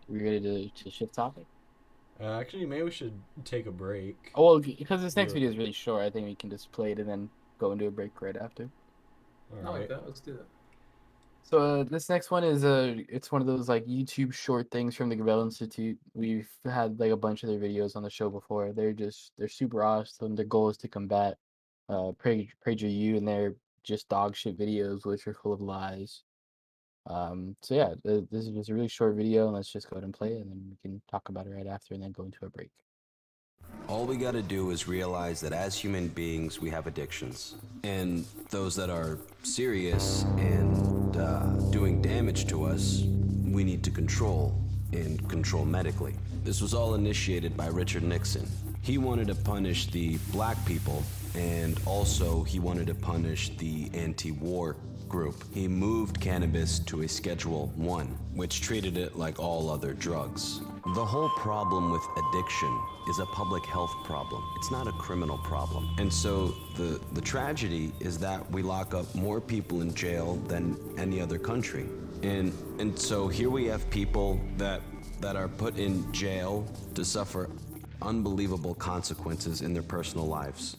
we're ready to shift topic. Actually, maybe we should take a break. Oh, well, because this next video is really short, I think we can just play it and then go into a break right after. I like that. Let's do that. So this next one is it's one of those YouTube short things from the Gravel Institute. We've had a bunch of their videos on the show before. They're super awesome. Their goal is to combat PragerU, and they're just dog shit videos which are full of lies. This is just a really short video, and let's just go ahead and play it, and then we can talk about it right after and then go into a break. All we gotta do is realize that as human beings, we have addictions. And those that are serious and doing damage to us, we need to control, and control medically. This was all initiated by Richard Nixon. He wanted to punish the black people, and also he wanted to punish the anti-war group. He moved cannabis to a Schedule 1, which treated it like all other drugs. The whole problem with addiction is a public health problem. It's not a criminal problem. And so the tragedy is that we lock up more people in jail than any other country. And so here we have people that are put in jail to suffer unbelievable consequences in their personal lives.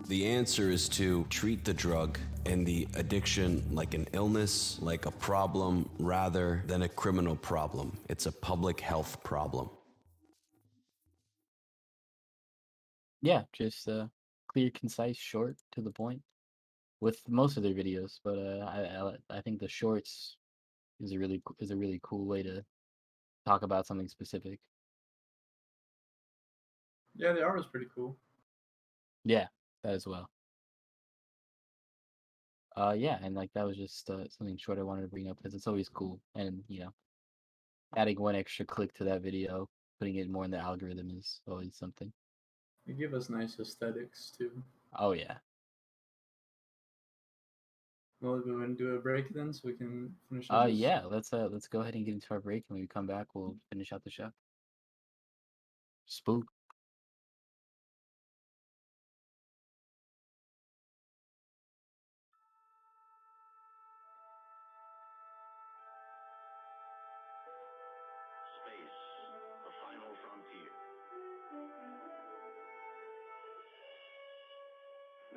The answer is to treat the drug and the addiction like an illness, like a problem, rather than a criminal problem. It's a public health problem. Yeah, just clear, concise, short, to the point, with most of their videos. But I think the shorts is a really cool way to talk about something specific. Yeah, the art was pretty cool. Yeah, that as well. Yeah, and like that was just something short I wanted to bring up because it's always cool, and adding one extra click to that video, putting it more in the algorithm is always something. They give us nice aesthetics too. Oh yeah. Well, we want to do a break then, so we can finish. Yeah. Let's go ahead and get into our break, and when we come back, we'll finish out the show. Spook. Space, the final frontier.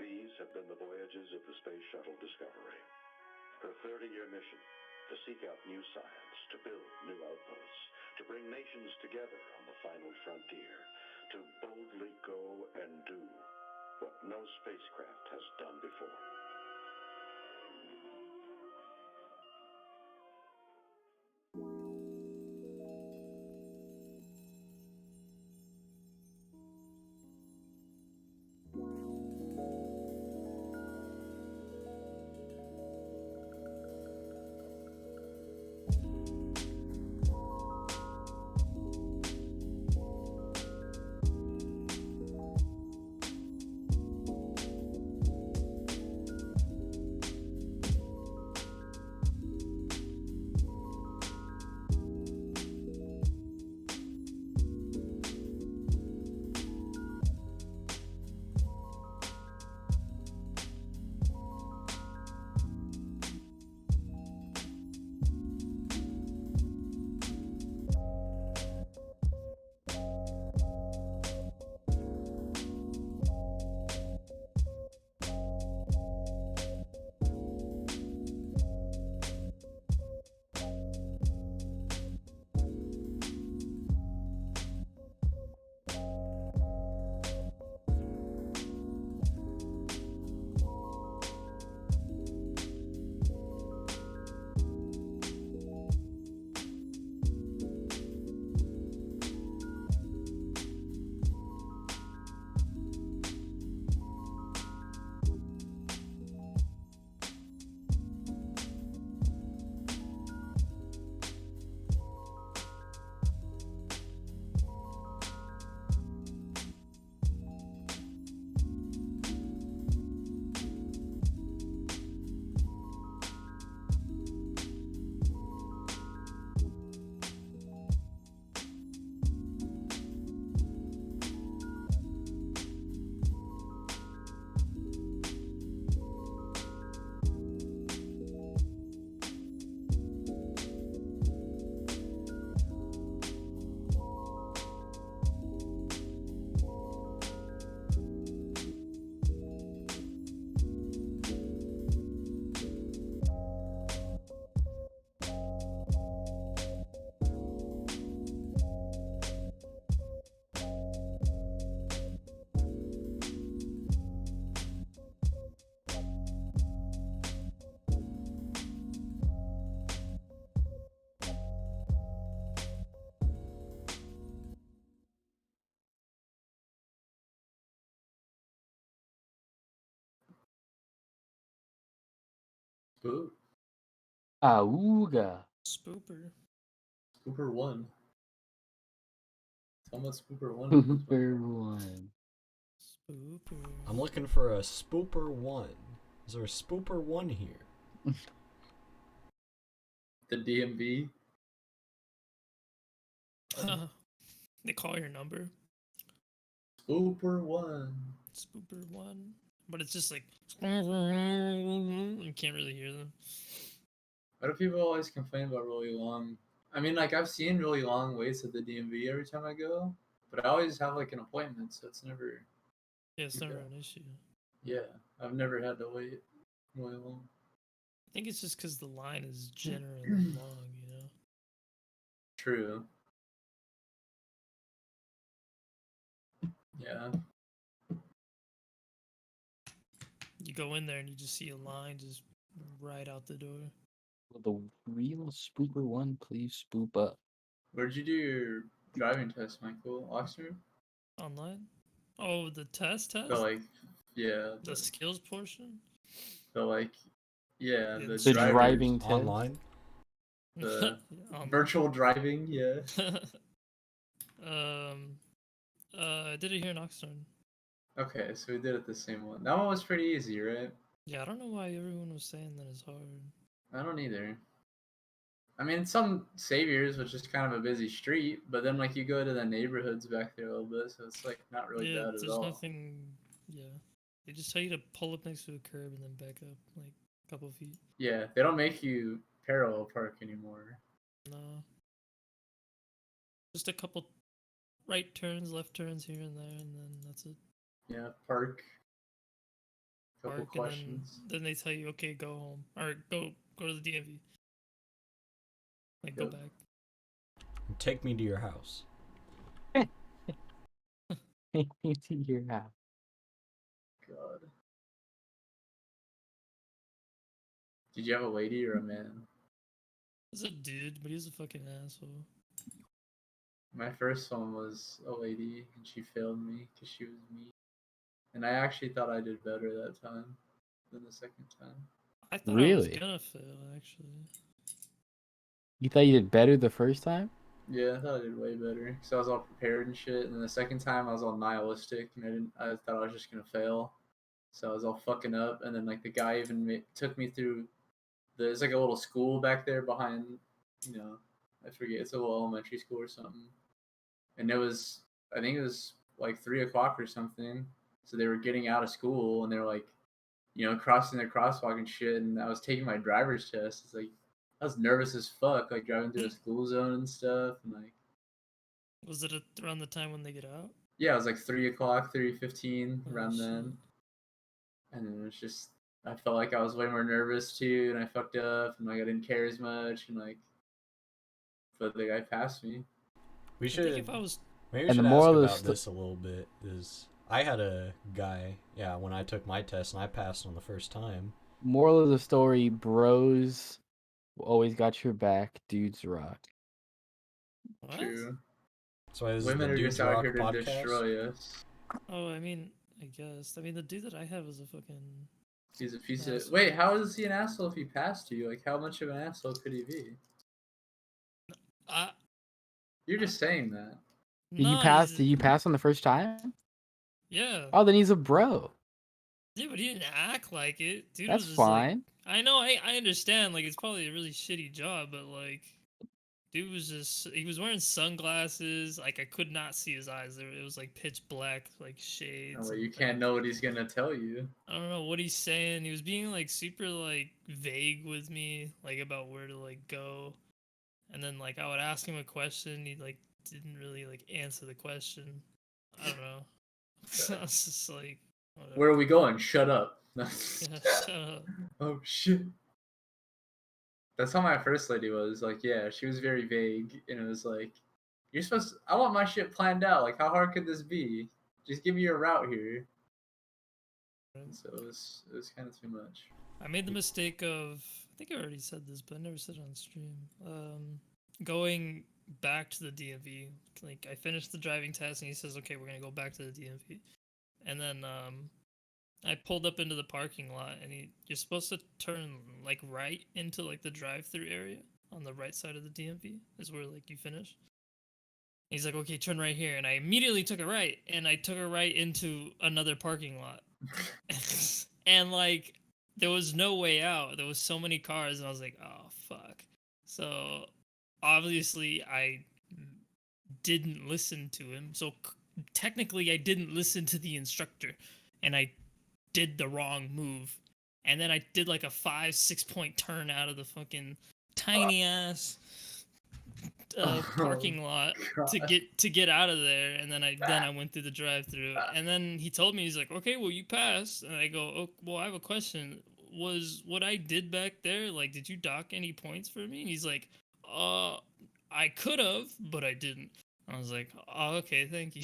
These have been the voyages of the Space Shuttle Discovery. Her 30-year mission, to seek out new science, to build new outposts, to bring nations together on the final frontier, to boldly go and do what no spacecraft has done before. Spoop. Auga. Spooper. Spooper 1. Tell me what Spooper 1 Spooper 1. Spooper. I'm looking for a Spooper 1. Is there a Spooper 1 here? The DMV. They call your number. Spooper 1. Spooper 1. But it's just like you can't really hear them. Why do people always complain about really long? I mean, like I've seen really long waits at the DMV every time I go, But I always have like an appointment, so it's never. Yeah, it's never an issue. Yeah, I've never had to wait really long. I think it's just because the line is generally long, you know. True. Yeah. You go in there and you just see a line just right out the door. Will the real spooper one please spoop up? Where'd you do your driving test, Michael? Oxnard? Online? Oh, the test? The like, yeah. The skills portion? The like, yeah. The The driving test. Online? The virtual driving, yeah. I did it here in Oxnard. Okay, so we did it the same one. That one was pretty easy, right? Yeah, I don't know why everyone was saying that it's hard. I don't either. I mean, some Saviors, which is kind of a busy street, but then like you go to the neighborhoods back there a little bit, so it's like not really bad at all. There's nothing. Yeah, they just tell you to pull up next to a curb and then back up like a couple of feet. Yeah, they don't make you parallel park anymore. No. Just a couple right turns, left turns here and there, and then that's it. Yeah, park. Couple Park, questions. and then they tell you, okay, go home or go to the DMV. Like go back. Take me to your house. Take me to your house. God. Did you have a lady or a man? It was a dude, but he was a fucking asshole. My first one was a lady, and she failed me because she was mean. And I actually thought I did better that time than the second time. I thought I was Really? gonna fail, actually. You thought you did better the first time? Yeah, I thought I did way better because I was all prepared and shit. And then the second time I was all nihilistic, and I thought I was just gonna fail. So I was all fucking up. And then like the guy even took me through. There's like a little school back there behind, you know, I forget, it's a little elementary school or something. And I think it was like 3 o'clock or something. So they were getting out of school and they were like, you know, crossing their crosswalk and shit. And I was taking my driver's test. It's like, I was nervous as fuck, like driving through a school zone and stuff. And like, Was it around the time when they get out? yeah, it was like 3 o'clock, 3:15 around shit. then. And then it was just, I felt like I was way more nervous too, and I fucked up, and like I didn't care as much, and like, but the guy passed me. We should I think if I was... maybe we And should the ask moral of about the this a little bit. Is I had a guy, yeah, when I took my test and I passed on the first time. Moral of the story: bros always got your back. Dudes rock. What? True. That's why this Women is are the just Dudes out Rock here to podcast. destroy us. Oh, I mean, I guess. I mean, the dude that I have is a fucking... He's a piece of... asshole. Wait, how is he an asshole if he passed you? Like, how much of an asshole could he be? You're just saying that. Did you pass? Did you pass on the first time? Yeah. Oh, then he's a bro. Yeah, but he didn't act like it. Dude That's was just fine. Like, I know, I understand. Like, it's probably a really shitty job, but like, dude was just, he was wearing sunglasses. Like, I could not see his eyes. It was like pitch black, like shades. Oh, well, you can't know what he's gonna tell you. I don't know what he's saying. He was being like super like vague with me, like about where to like go. And then like I would ask him a question, he like didn't really like answer the question. I don't know. So I was just like, whatever. Where are we going? Shut up. Yeah, shut up. Oh shit. That's how my first lady was. Like, yeah, she was very vague, and it was like, you're supposed to, I want my shit planned out. Like, how hard could this be? Just give me your route here. And so it was kind of too much. I made the mistake of, I think I already said this, but I never said it on stream. Going back to the DMV. Like, I finished the driving test, and he says, okay, we're going to go back to the DMV. And then I pulled up into the parking lot, and you're supposed to turn, like, right into, like, the drive-through area on the right side of the DMV is where, like, you finish. He's like, okay, turn right here. And I immediately took a right, and I took a right into another parking lot. And, like, there was no way out. There was so many cars, and I was like, oh, fuck. So, obviously, I didn't listen to him. So, technically, I didn't listen to the instructor, and I did the wrong move. And then I did, like, a 5-6 point turn out of the fucking tiny-ass parking lot to get out of there, and then I went through the drive-through, and then he told me, he's like, okay, well, you passed, and I go, oh, well, I have a question. Was what I did back there, like, did you dock any points for me? And he's like, I could have, but I didn't. I was like, oh, okay, thank you.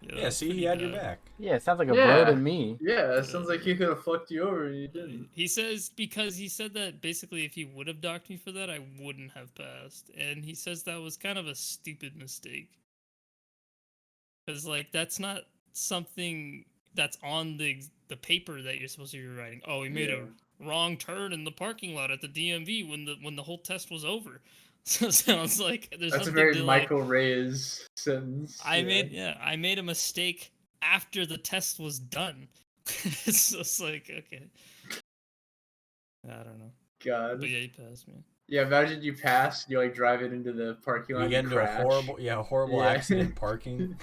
Yeah, see, he had your back. Yeah, it sounds like a bro to me. Yeah, it sounds like he could have fucked you over and you didn't. He says, because he said that basically if he would have docked me for that, I wouldn't have passed. And he says that was kind of a stupid mistake. Because, like, that's not something that's on the paper that you're supposed to be writing. Oh, he made a wrong turn in the parking lot at the DMV when the whole test was over. So it sounds like there's that's a something very to, Michael Reyes sentence. I made a mistake after the test was done. It's just like, okay. I don't know. God. But yeah, he passed me. Yeah, imagine you pass, you like drive it into the parking lot. You get into a horrible accident parking.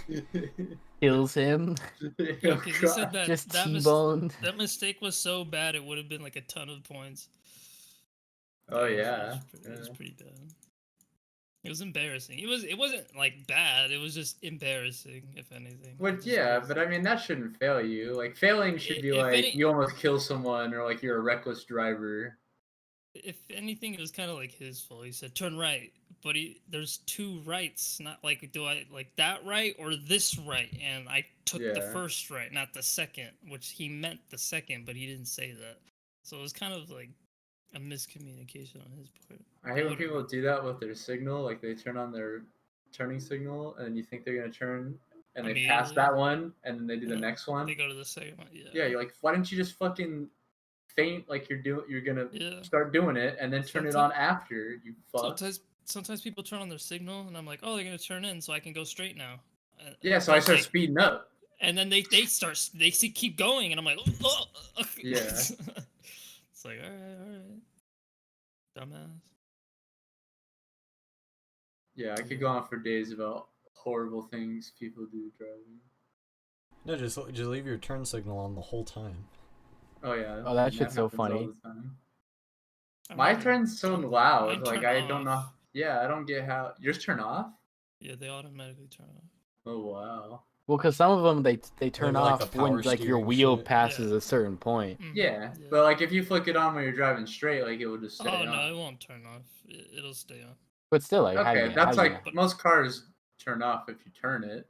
Kills him. Yeah, because he said that Just that, T-boned. that mistake was so bad it would have been like a ton of points. Oh yeah. It was pretty bad. It was embarrassing. It wasn't like bad. It was just embarrassing, if anything. But yeah, but I mean that shouldn't fail you. Like failing should be like you almost kill someone or like you're a reckless driver. If anything, it was kind of like his fault. He said turn right, but there's two rights. Not like do I like that right or this right? And I took the first right, not the second, which he meant the second, but he didn't say that. So it was kind of like a miscommunication on his part. I hate when people do that with their signal, like they turn on their turning signal and you think they're gonna turn and they pass that one and then they do the next one. They go to the second one, yeah. Yeah, you're like, why didn't you just fucking faint like you're gonna start doing it and then turn it on after, you fuck. Sometimes people turn on their signal and I'm like, oh, they're gonna turn in so I can go straight now. Yeah, so I start speeding up. And then they keep going and I'm like, oh. Yeah. It's like, all right. Dumbass. Yeah, I could go on for days about horrible things people do driving. No, just leave your turn signal on the whole time. Oh yeah. Oh, that shit's so funny. My turn's so loud, like I don't know. Yeah, I don't get how yours turn off. Yeah, they automatically turn off. Oh wow. Well, because some of them they turn like off the when like your steering wheel shit. passes a certain point. Yeah, but like if you flick it on when you're driving straight, like it will just stay on. No, it won't turn off. It'll stay on. But still, like okay, that's like most cars turn off if you turn it.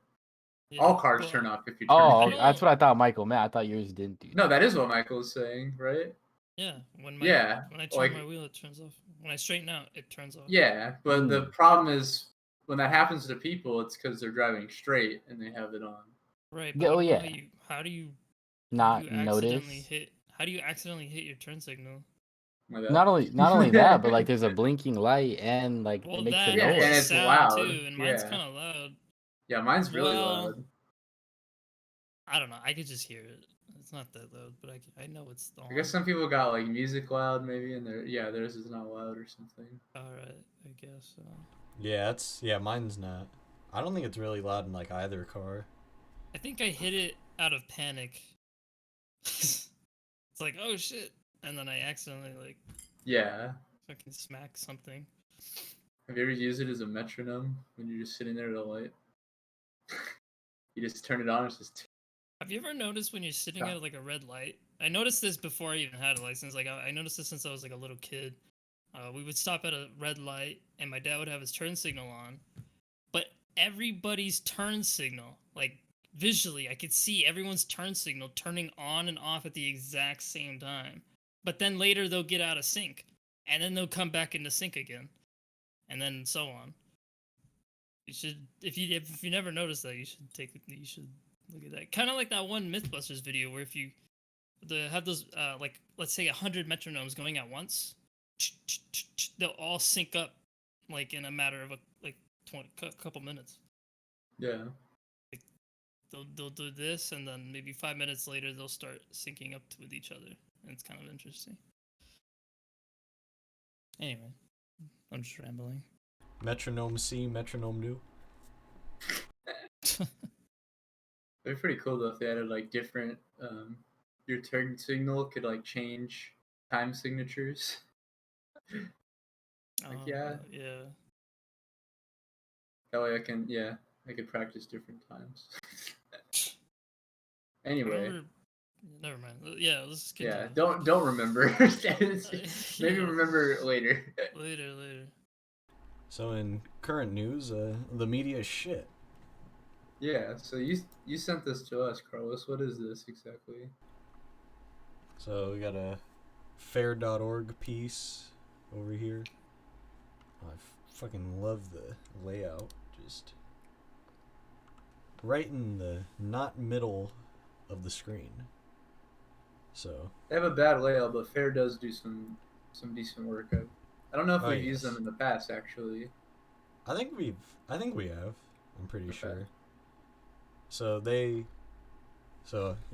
Yeah, all cars turn off if you turn it. Oh, that's what I thought Michael meant. I thought yours didn't do. No, that is what Michael is saying, right? Yeah, when I turn my wheel, it turns off. When I straighten out, it turns off. Yeah, but the problem is when that happens to people, it's because they're driving straight and they have it on. Right. But how do you not notice? How do you accidentally hit your turn signal? Not only that, but like there's a blinking light and like it makes a noise. And it's loud too, and mine's kind of loud. Yeah, mine's really loud. I don't know. I could just hear it. It's not that loud, but I know it's on. I guess some people got like music loud maybe, and theirs is not loud or something. All right, I guess so. Yeah, mine's not. I don't think it's really loud in like either car. I think I hit it out of panic. It's like, oh shit, and then I accidentally like fucking smack something. Have you ever used it as a metronome when you're just sitting there at a light? You just turn it on. It's just. Have you ever noticed when you're sitting at like a red light? I noticed this before I even had a license. Like I noticed this since I was like a little kid. We would stop at a red light, and my dad would have his turn signal on, but everybody's turn signal, like visually, I could see everyone's turn signal turning on and off at the exact same time. But then later they'll get out of sync, and then they'll come back into sync again, and then so on. You should, if you never noticed that, you should look at that. Kind of like that one MythBusters video where if you have those like let's say 100 metronomes going at once, they'll all sync up like in a matter of a couple minutes. Yeah. Like, they'll do this, and then maybe 5 minutes later they'll start syncing up with each other, and it's kind of interesting. Anyway, I'm just rambling. Metronome C, metronome new. It'd be pretty cool though if they added like different your turn signal could like change time signatures. Like, yeah. That way I could practice different times. Anyway. Never mind. Yeah, let's continue. Yeah, don't remember. Maybe remember later. Later. So in current news, the media is shit. Yeah, so you sent this to us, Carlos. What is this exactly? So we got a fair.org piece over here. Oh, I fucking love the layout. Just right in the not middle of the screen. So they have a bad layout, but Fair does do some decent work. I don't know if we've used them in the past, actually. I think we have. I'm pretty sure. So it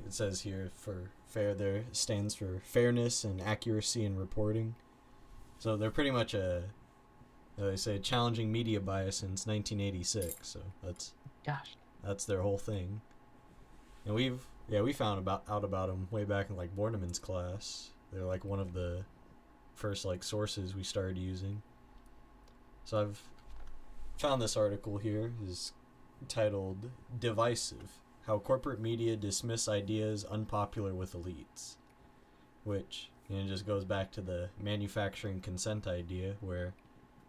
says here for Fair there stands for fairness and accuracy in reporting. So they're pretty much they say challenging media bias since 1986. So that's their whole thing. And we found out about them way back in like Borneman's class. They're like one of the first like sources we started using. So I've found this article here is titled Divisive: How Corporate Media Dismiss Ideas Unpopular with Elites, which just goes back to the manufacturing consent idea where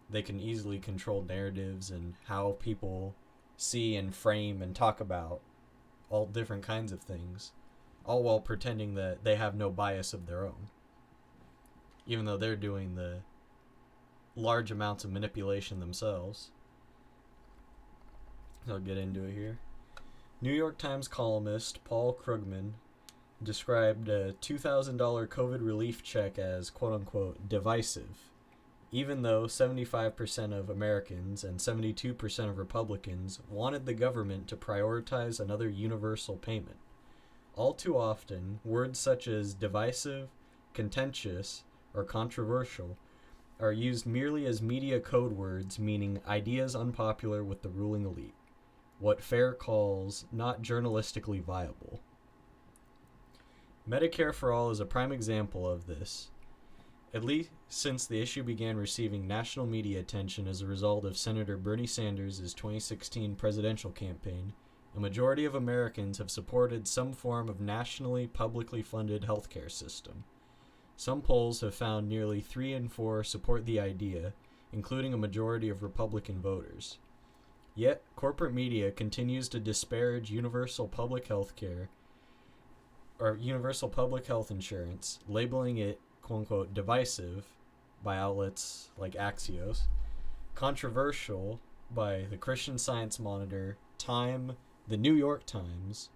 they can easily control narratives and how people see and frame and talk about all different kinds of things, all while pretending that they have no bias of their own, even though they're doing the large amounts of manipulation themselves. I'll get into it here. New York Times columnist Paul Krugman described a $2,000 COVID relief check as quote-unquote divisive, even though 75% of Americans and 72% of Republicans wanted the government to prioritize another universal payment. All too often, words such as divisive, contentious, or controversial are used merely as media code words meaning ideas unpopular with the ruling elite, what Fair calls not journalistically viable. Medicare for All is a prime example of this, at least since the issue began receiving national media attention as a result of Senator Bernie Sanders' 2016 presidential campaign. A majority of Americans have supported some form of nationally publicly funded healthcare system. Some polls have found nearly 3 in 4 support the idea, including a majority of Republican voters. Yet, corporate media continues to disparage universal public health care or universal public health insurance, labeling it quote-unquote divisive by outlets like Axios, controversial by the Christian Science Monitor, Time, the New York Times,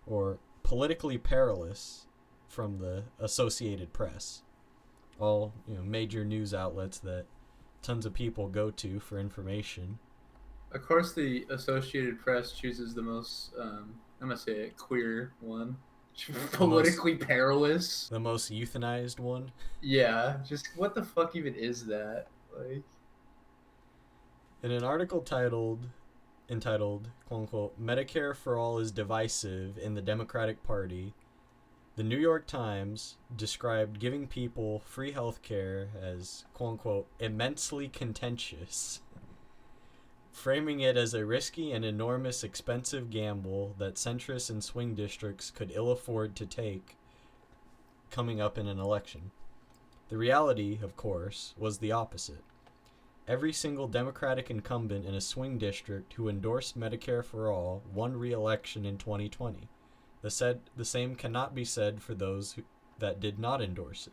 or politically perilous from the Associated Press. All major news outlets that tons of people go to for information. Of course, the Associated Press chooses the most, I'm gonna say it, queer one. Politically perilous. The most euthanized one. Yeah, just what the fuck even is that? Like, in an article entitled quote-unquote Medicare for All is divisive in the Democratic Party, the New York Times described giving people free health care as quote-unquote immensely contentious, framing it as a risky and enormous expensive gamble that centrists and swing districts could ill afford to take coming up in an election. The reality, of course, was the opposite. Every single Democratic incumbent in a swing district who endorsed Medicare for All won re-election in 2020. The same cannot be said for those that did not endorse it.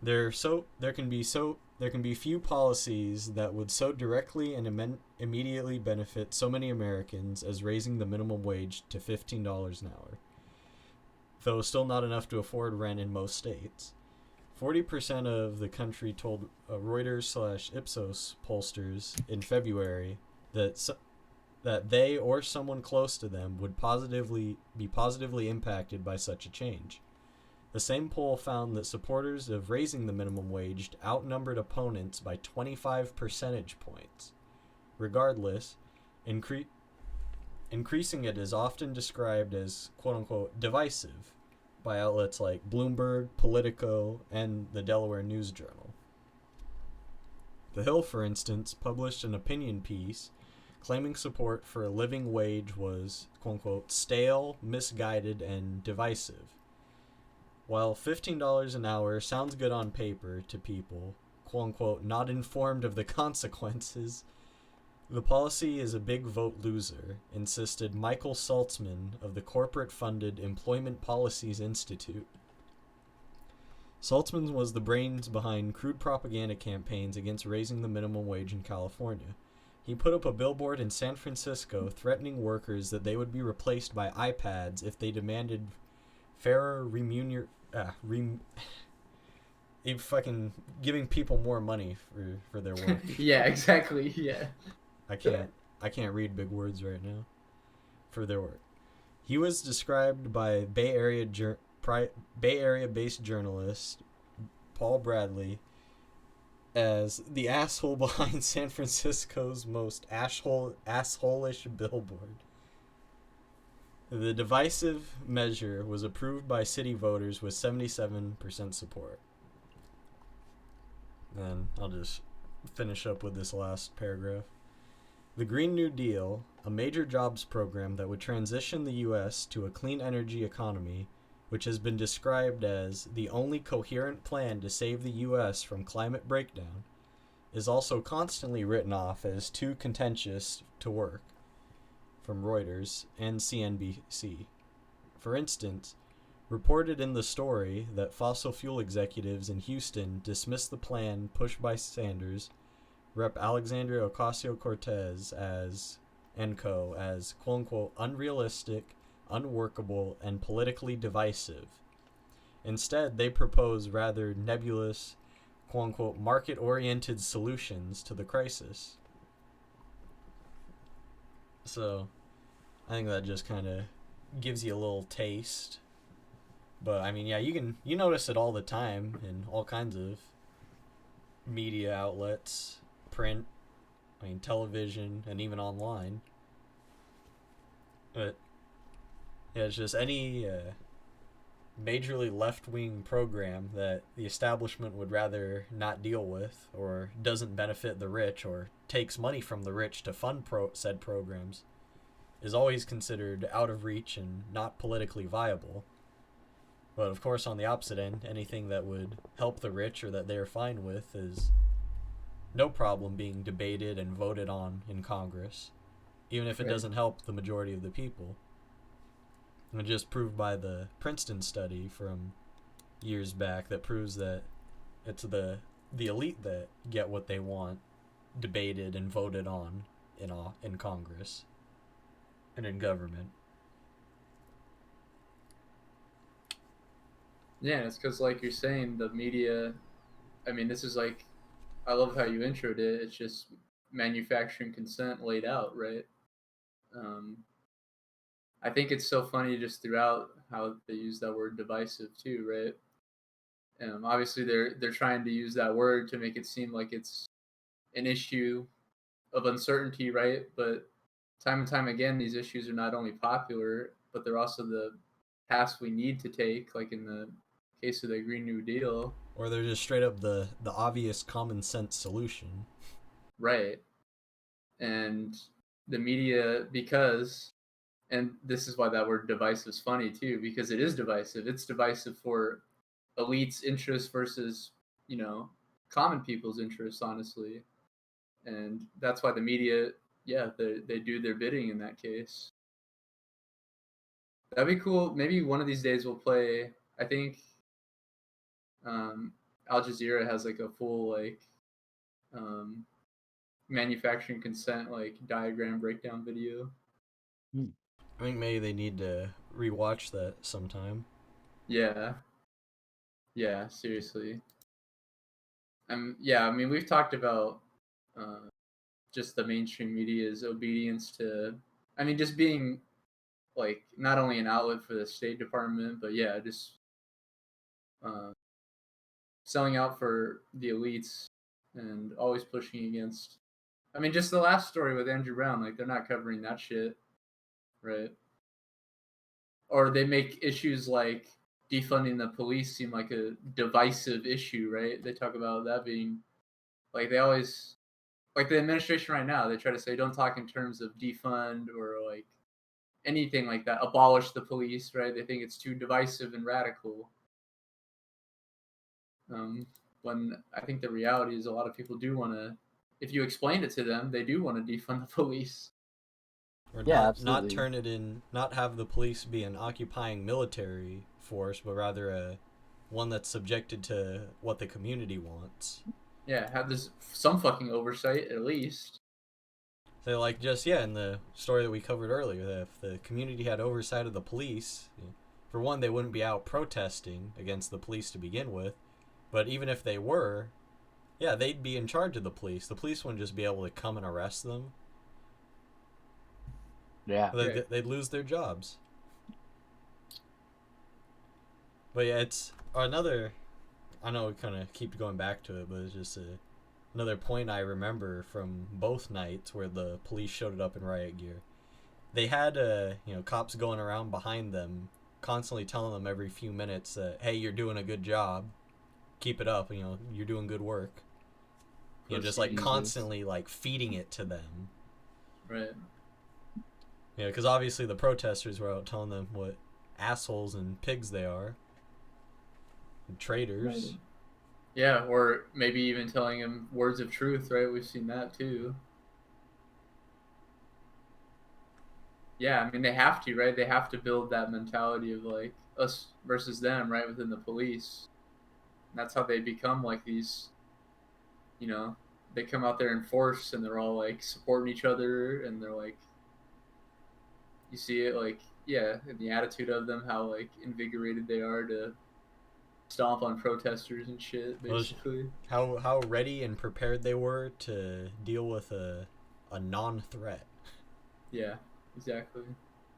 There can be few policies that would so directly and immediately benefit so many Americans as raising the minimum wage to $15 an hour, though still not enough to afford rent in most states. 40% of the country told Reuters/Ipsos pollsters in February that they or someone close to them would be positively impacted by such a change. The same poll found that supporters of raising the minimum wage outnumbered opponents by 25 percentage points. Regardless, increasing it is often described as quote-unquote divisive by outlets like Bloomberg, Politico, and the Delaware News Journal. The Hill, for instance, published an opinion piece claiming support for a living wage was, quote-unquote, stale, misguided, and divisive. While $15 an hour sounds good on paper to people, quote-unquote, not informed of the consequences, the policy is a big vote loser, insisted Michael Saltzman of the corporate-funded Employment Policies Institute. Saltzman was the brains behind crude propaganda campaigns against raising the minimum wage in California. He put up a billboard in San Francisco threatening workers that they would be replaced by iPads if they demanded fairer fucking giving people more money for their work. Yeah, exactly. Yeah. I can't read big words right now. For their work. He was described by Bay Area-based journalist Paul Bradley as the asshole behind San Francisco's most asshole-ish billboard. The divisive measure was approved by city voters with 77% support. And I'll just finish up with this last paragraph. The Green New Deal, a major jobs program that would transition the U.S. to a clean energy economy, which has been described as the only coherent plan to save the U.S. from climate breakdown, is also constantly written off as too contentious to work, from Reuters and CNBC. For instance, reported in the story that fossil fuel executives in Houston dismissed the plan pushed by Sanders, Rep. Alexandria Ocasio-Cortez and co. as quote-unquote unrealistic, unworkable, and politically divisive. Instead, they propose rather nebulous, quote-unquote market-oriented solutions to the crisis. So, I think that just kind of gives you a little taste. But, I mean, yeah, you notice it all the time in all kinds of media outlets, print, television, and even online. But yeah, it's just any majorly left-wing program that the establishment would rather not deal with, or doesn't benefit the rich, or takes money from the rich to fund said programs, is always considered out of reach and not politically viable. But of course, on the opposite end, anything that would help the rich or that they're fine with is no problem being debated and voted on in Congress, even if it doesn't help the majority of the people. And just proved by the Princeton study from years back that proves that it's the elite that get what they want debated and voted on in Congress and in government. Yeah, it's because, like you're saying, the media, this is like, I love how you introed it. It's just manufacturing consent laid out, right? I think it's so funny just throughout how they use that word divisive too, right? Obviously, they're trying to use that word to make it seem like it's an issue of uncertainty, right? But time and time again, these issues are not only popular, but they're also the paths we need to take, like in the case of the Green New Deal. Or they're just straight up the obvious common sense solution. Right. And the media, and this is why that word divisive is funny too, because it is divisive. It's divisive for elites' interests versus, common people's interests, honestly. And that's why the media, they do their bidding in that case. That'd be cool. Maybe one of these days we'll play, I think Al Jazeera has like a full manufacturing consent diagram breakdown video. I think maybe they need to rewatch that sometime. Yeah, seriously. We've talked about just the mainstream media's obedience to, just being not only an outlet for the State Department, but just selling out for the elites and always pushing against. Just the last story with Andrew Brown, they're not covering that shit, right? Or they make issues like defunding the police seem like a divisive issue, right? They talk about that being Like they always, like the administration right now, they try to say don't talk in terms of defund or like anything like that. Abolish the police, right? They think it's too divisive and radical. When I think the reality is a lot of people do want to, if you explain it to them, they do want to defund the police. Or Yeah, not turn it in, not have the police be an occupying military force, but rather one that's subjected to what the community wants. Yeah, have some fucking oversight at least. So like just in the story that we covered earlier, that if the community had oversight of the police, for one, they wouldn't be out protesting against the police to begin with. But even if they were, they'd be in charge of the police. The police wouldn't just be able to come and arrest them. Yeah. They'd lose their jobs. But it's another, I know we kind of keep going back to it, but it's just another point I remember from both nights where the police showed up in riot gear. They had, cops going around behind them, constantly telling them every few minutes that, hey, you're doing a good job. Keep it up, you're doing good work. Just like constantly like feeding it to them. Right. Because obviously the protesters were out telling them what assholes and pigs they are. And traitors. Right. Yeah, or maybe even telling them words of truth, right? We've seen that too. Yeah, I mean, they have to, right? They have to build that mentality of like us versus them, right? Within the police. And that's how they become like these, they come out there in force and they're all like supporting each other and they're like, you see it like, in the attitude of them, how like invigorated they are to stomp on protesters and shit, basically. How ready and prepared they were to deal with a non-threat. Yeah, exactly.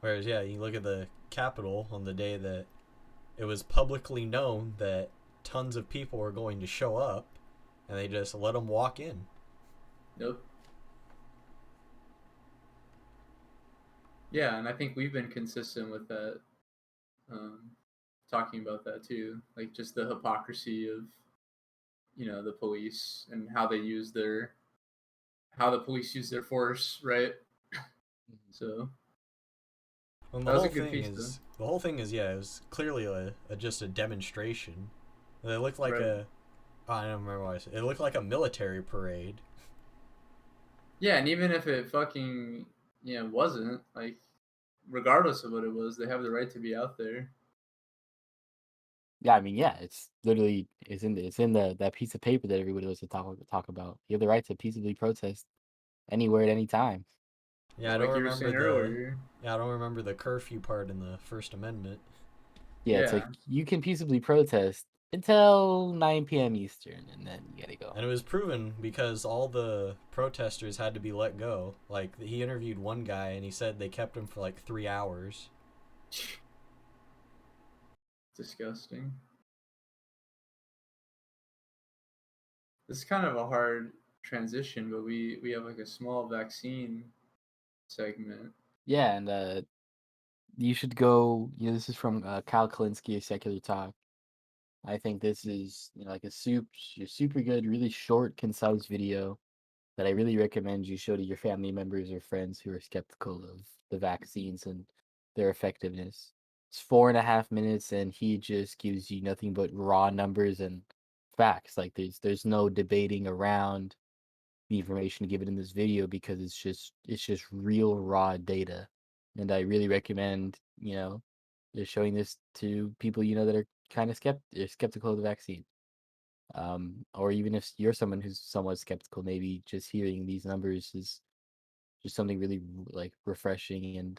Whereas, you look at the Capitol on the day that it was publicly known that tons of people were going to show up, and they just let them walk in. Nope. Yeah, and I think we've been consistent with that, talking about that too, like just the hypocrisy of, the police and how the police use their force, right? So. Well, the whole thing is, it was clearly just a demonstration. It looked like I don't remember what I said. It looked like a military parade. Yeah, and even if it fucking wasn't, like, regardless of what it was, they have the right to be out there. Yeah, I mean, it's literally it's in that piece of paper that everybody was to talk about. You have the right to peaceably protest anywhere at any time. Yeah, I don't remember the curfew part in the First Amendment. Yeah, it's like you can peaceably protest until 9 p.m. Eastern, and then you gotta go. And it was proven because all the protesters had to be let go. Like, he interviewed one guy, and he said they kept him for like 3 hours. Disgusting. This is kind of a hard transition, but we have like a small vaccine segment. Yeah, and you should go. This is from Kyle Kalinske of Secular Talk. I think this is like a super good, really short, concise video that I really recommend you show to your family members or friends who are skeptical of the vaccines and their effectiveness. It's 4.5 minutes, and he just gives you nothing but raw numbers and facts. Like there's no debating around the information given in this video because it's just real raw data. And I really recommend just showing this to people that are kind of skeptical of the vaccine. Or even if you're someone who's somewhat skeptical, maybe just hearing these numbers is just something really like refreshing and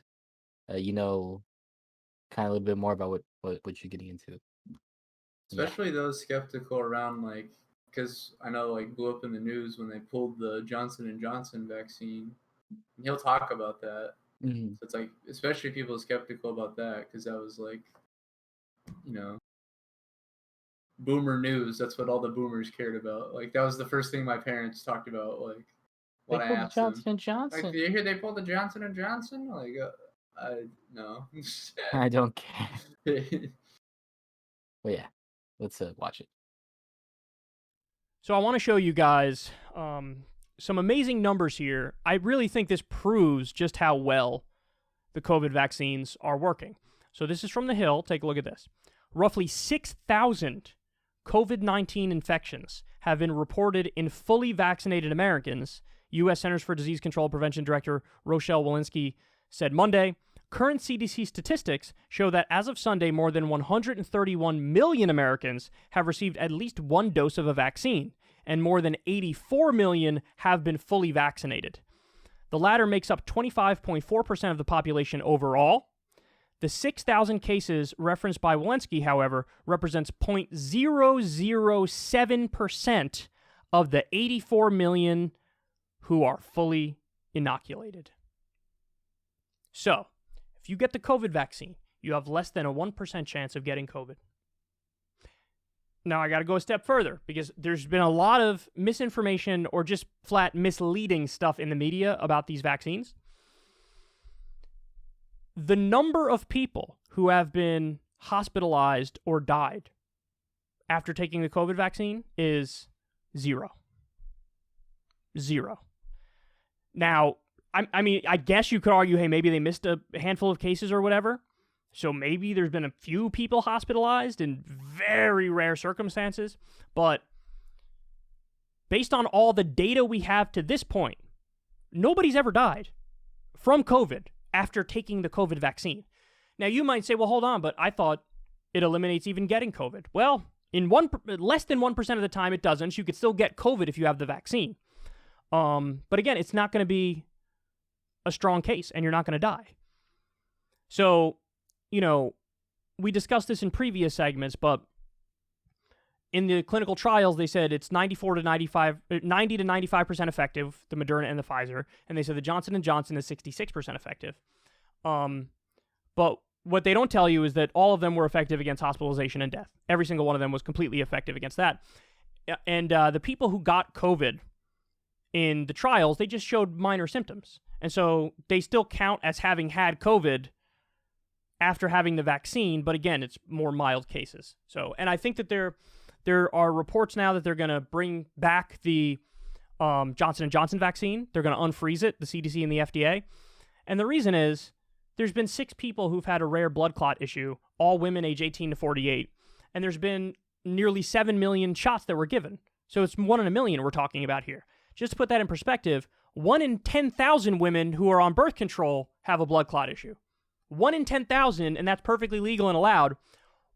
kind of a little bit more about what you're getting into. Especially those skeptical around, like, because I know like blew up in the news when they pulled the Johnson & Johnson vaccine, and he'll talk about that. Mm-hmm. So it's like, especially people skeptical about that, because that was like, boomer news. That's what all the boomers cared about. Like, that was the first thing my parents talked about. Like, when I asked them, Johnson & Johnson. like, did you hear they pulled the Johnson & Johnson? Like, no. I don't care. But yeah, let's watch it. So I want to show you guys some amazing numbers here. I really think this proves just how well the COVID vaccines are working. So this is from The Hill. Take a look at this. Roughly 6,000 COVID-19 infections have been reported in fully vaccinated Americans, U.S. Centers for Disease Control and Prevention Director Rochelle Walensky said Monday. Current CDC statistics show that as of Sunday, more than 131 million Americans have received at least one dose of a vaccine, and more than 84 million have been fully vaccinated. The latter makes up 25.4% of the population overall. The 6,000 cases referenced by Walensky, however, represents 0.007% of the 84 million who are fully inoculated. So, if you get the COVID vaccine, you have less than a 1% chance of getting COVID. Now, I got to go a step further because there's been a lot of misinformation or just flat misleading stuff in the media about these vaccines. The number of people who have been hospitalized or died after taking the COVID vaccine is 0. 0. Now, I mean, I guess you could argue, hey, maybe they missed a handful of cases or whatever. So maybe there's been a few people hospitalized in very rare circumstances. But based on all the data we have to this point, nobody's ever died from COVID after taking the COVID vaccine. Now, you might say, well, hold on, but I thought it eliminates even getting COVID. Well, in less than 1% of the time, it doesn't. You could still get COVID if you have the vaccine. But again, it's not going to be a strong case, and you're not going to die. So, you know, we discussed this in previous segments, but in the clinical trials, they said it's 90 to 95% effective, the Moderna and the Pfizer, and they said the Johnson & Johnson is 66% effective. But what they don't tell you is that all of them were effective against hospitalization and death. Every single one of them was completely effective against that. And the people who got COVID in the trials, they just showed minor symptoms. And so they still count as having had COVID after having the vaccine, but again, it's more mild cases. So, and I think that there are reports now that they're going to bring back the Johnson & Johnson vaccine. They're going to unfreeze it, the CDC and the FDA. And the reason is there's been 6 people who've had a rare blood clot issue, all women age 18 to 48. And there's been nearly 7 million shots that were given. So it's 1 in a million we're talking about here. Just to put that in perspective, 1 in 10,000 women who are on birth control have a blood clot issue. 1 in 10,000, and that's perfectly legal and allowed.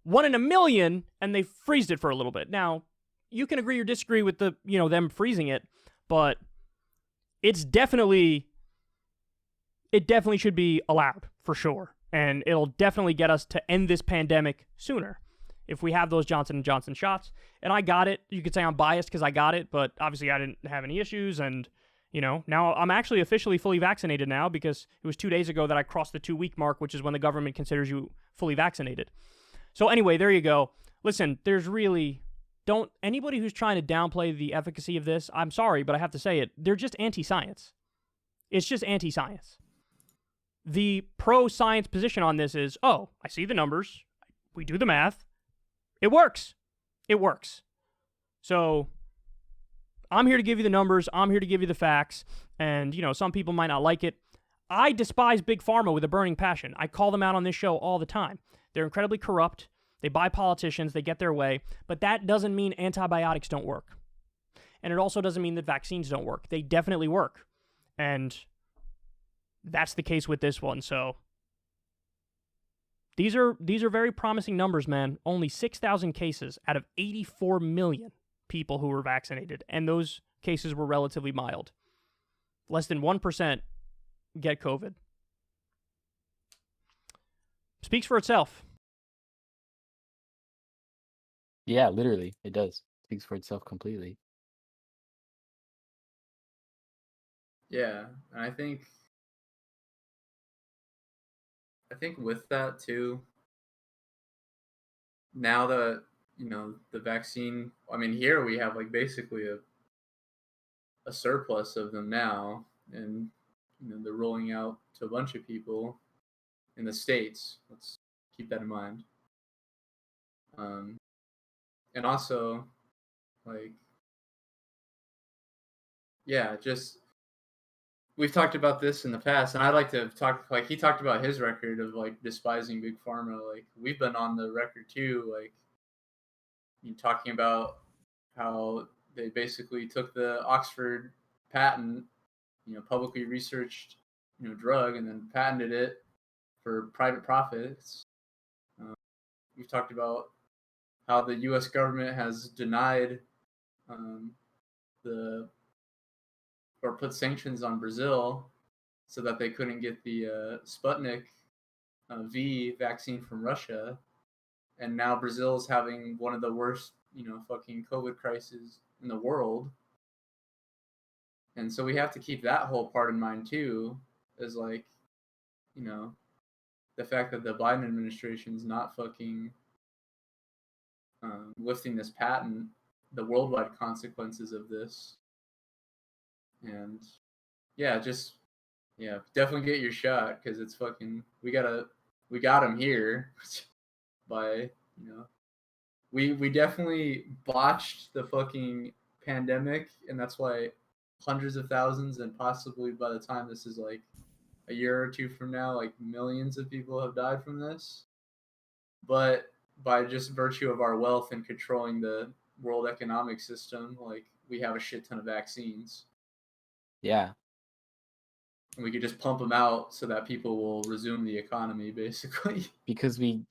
1 in a million, and they freezed it for a little bit. Now, you can agree or disagree with them freezing it, but it definitely should be allowed for sure, and it'll definitely get us to end this pandemic sooner if we have those Johnson & Johnson shots. And I got it. You could say I'm biased because I got it, but obviously I didn't have any issues, and now I'm actually officially fully vaccinated now because it was 2 days ago that I crossed the 2-week mark, which is when the government considers you fully vaccinated. So anyway, there you go. Listen, anybody who's trying to downplay the efficacy of this, I'm sorry, but I have to say it, they're just anti-science. It's just anti-science. The pro-science position on this is, oh, I see the numbers, we do the math, it works. It works. So I'm here to give you the numbers. I'm here to give you the facts. And, some people might not like it. I despise Big Pharma with a burning passion. I call them out on this show all the time. They're incredibly corrupt. They buy politicians. They get their way. But that doesn't mean antibiotics don't work. And it also doesn't mean that vaccines don't work. They definitely work. And that's the case with this one. So these are very promising numbers, man. Only 6,000 cases out of 84 million people who were vaccinated, and those cases were relatively mild. Less than 1% get COVID. Speaks for itself. Yeah, literally, it does. Speaks for itself completely. Yeah, and I think with that too, now that the vaccine, I mean, here we have basically a surplus of them now, and they're rolling out to a bunch of people in the States. Let's keep that in mind. And also, yeah, just we've talked about this in the past, and I'd like to talk. Like he talked about his record of like despising big pharma. Like we've been on the record too. Like talking about how they basically took the Oxford patent, publicly researched, drug, and then patented it for private profits. We've talked about how the U.S. government has denied or put sanctions on Brazil so that they couldn't get the Sputnik V vaccine from Russia, and now Brazil is having one of the worst, fucking COVID crises in the world. And so we have to keep that whole part in mind too, as like, the fact that the Biden administration is not fucking lifting this patent, the worldwide consequences of this. And definitely get your shot, because it's fucking, we got him here by, we definitely botched the fucking pandemic, and that's why hundreds of thousands, and possibly by the time this is like a year or two from now, like millions of people have died from this. But by just virtue of our wealth and controlling the world economic system, like we have a shit ton of vaccines. Yeah. And we could just pump them out so that people will resume the economy, basically. Because we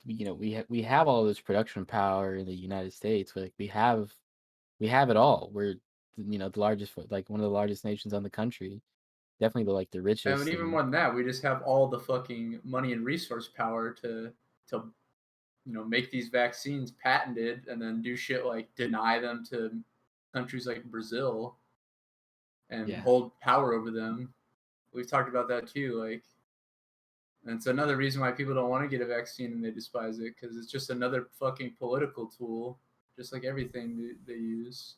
have all this production power in the United States. Like we have it all. We're the largest, like one of the largest nations on the country. Definitely the richest. And even more than that, we just have all the fucking money and resource power to make these vaccines patented, and then do shit like deny them to countries like Brazil and hold power over them. We've talked about that too. Like, and it's another reason why people don't want to get a vaccine and they despise it, because it's just another fucking political tool, just like everything they use.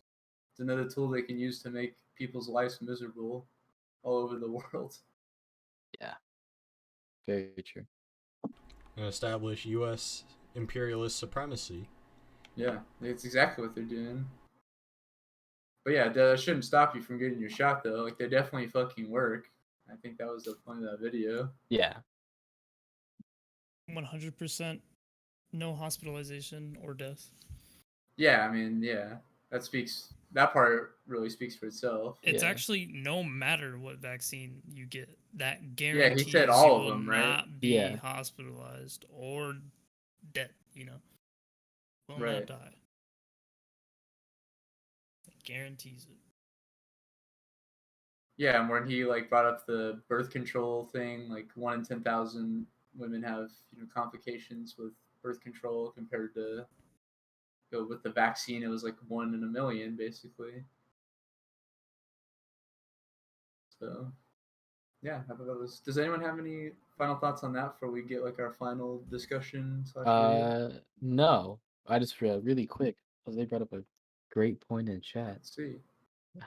It's another tool they can use to make people's lives miserable all over the world. Yeah. Very true. And establish U.S. imperialist supremacy. Yeah, it's exactly what they're doing. But yeah, that shouldn't stop you from getting your shot, though. Like, they definitely fucking work. I think that was the point of that video. Yeah. 100% no hospitalization or death. Yeah, I mean, that part really speaks for itself. It's actually no matter what vaccine you get, that guarantees yeah, he said all you of will them, right? not be hospitalized or dead, will not die. It guarantees it. Yeah, and when he brought up the birth control thing, 1 in 10,000 women have complications with birth control, compared to with the vaccine, it was 1 in a million, basically. So, yeah, I thought that was. Does anyone have any final thoughts on that before we get our final discussion? No. I just really quick. Jose brought up a great point in chat. Let's see.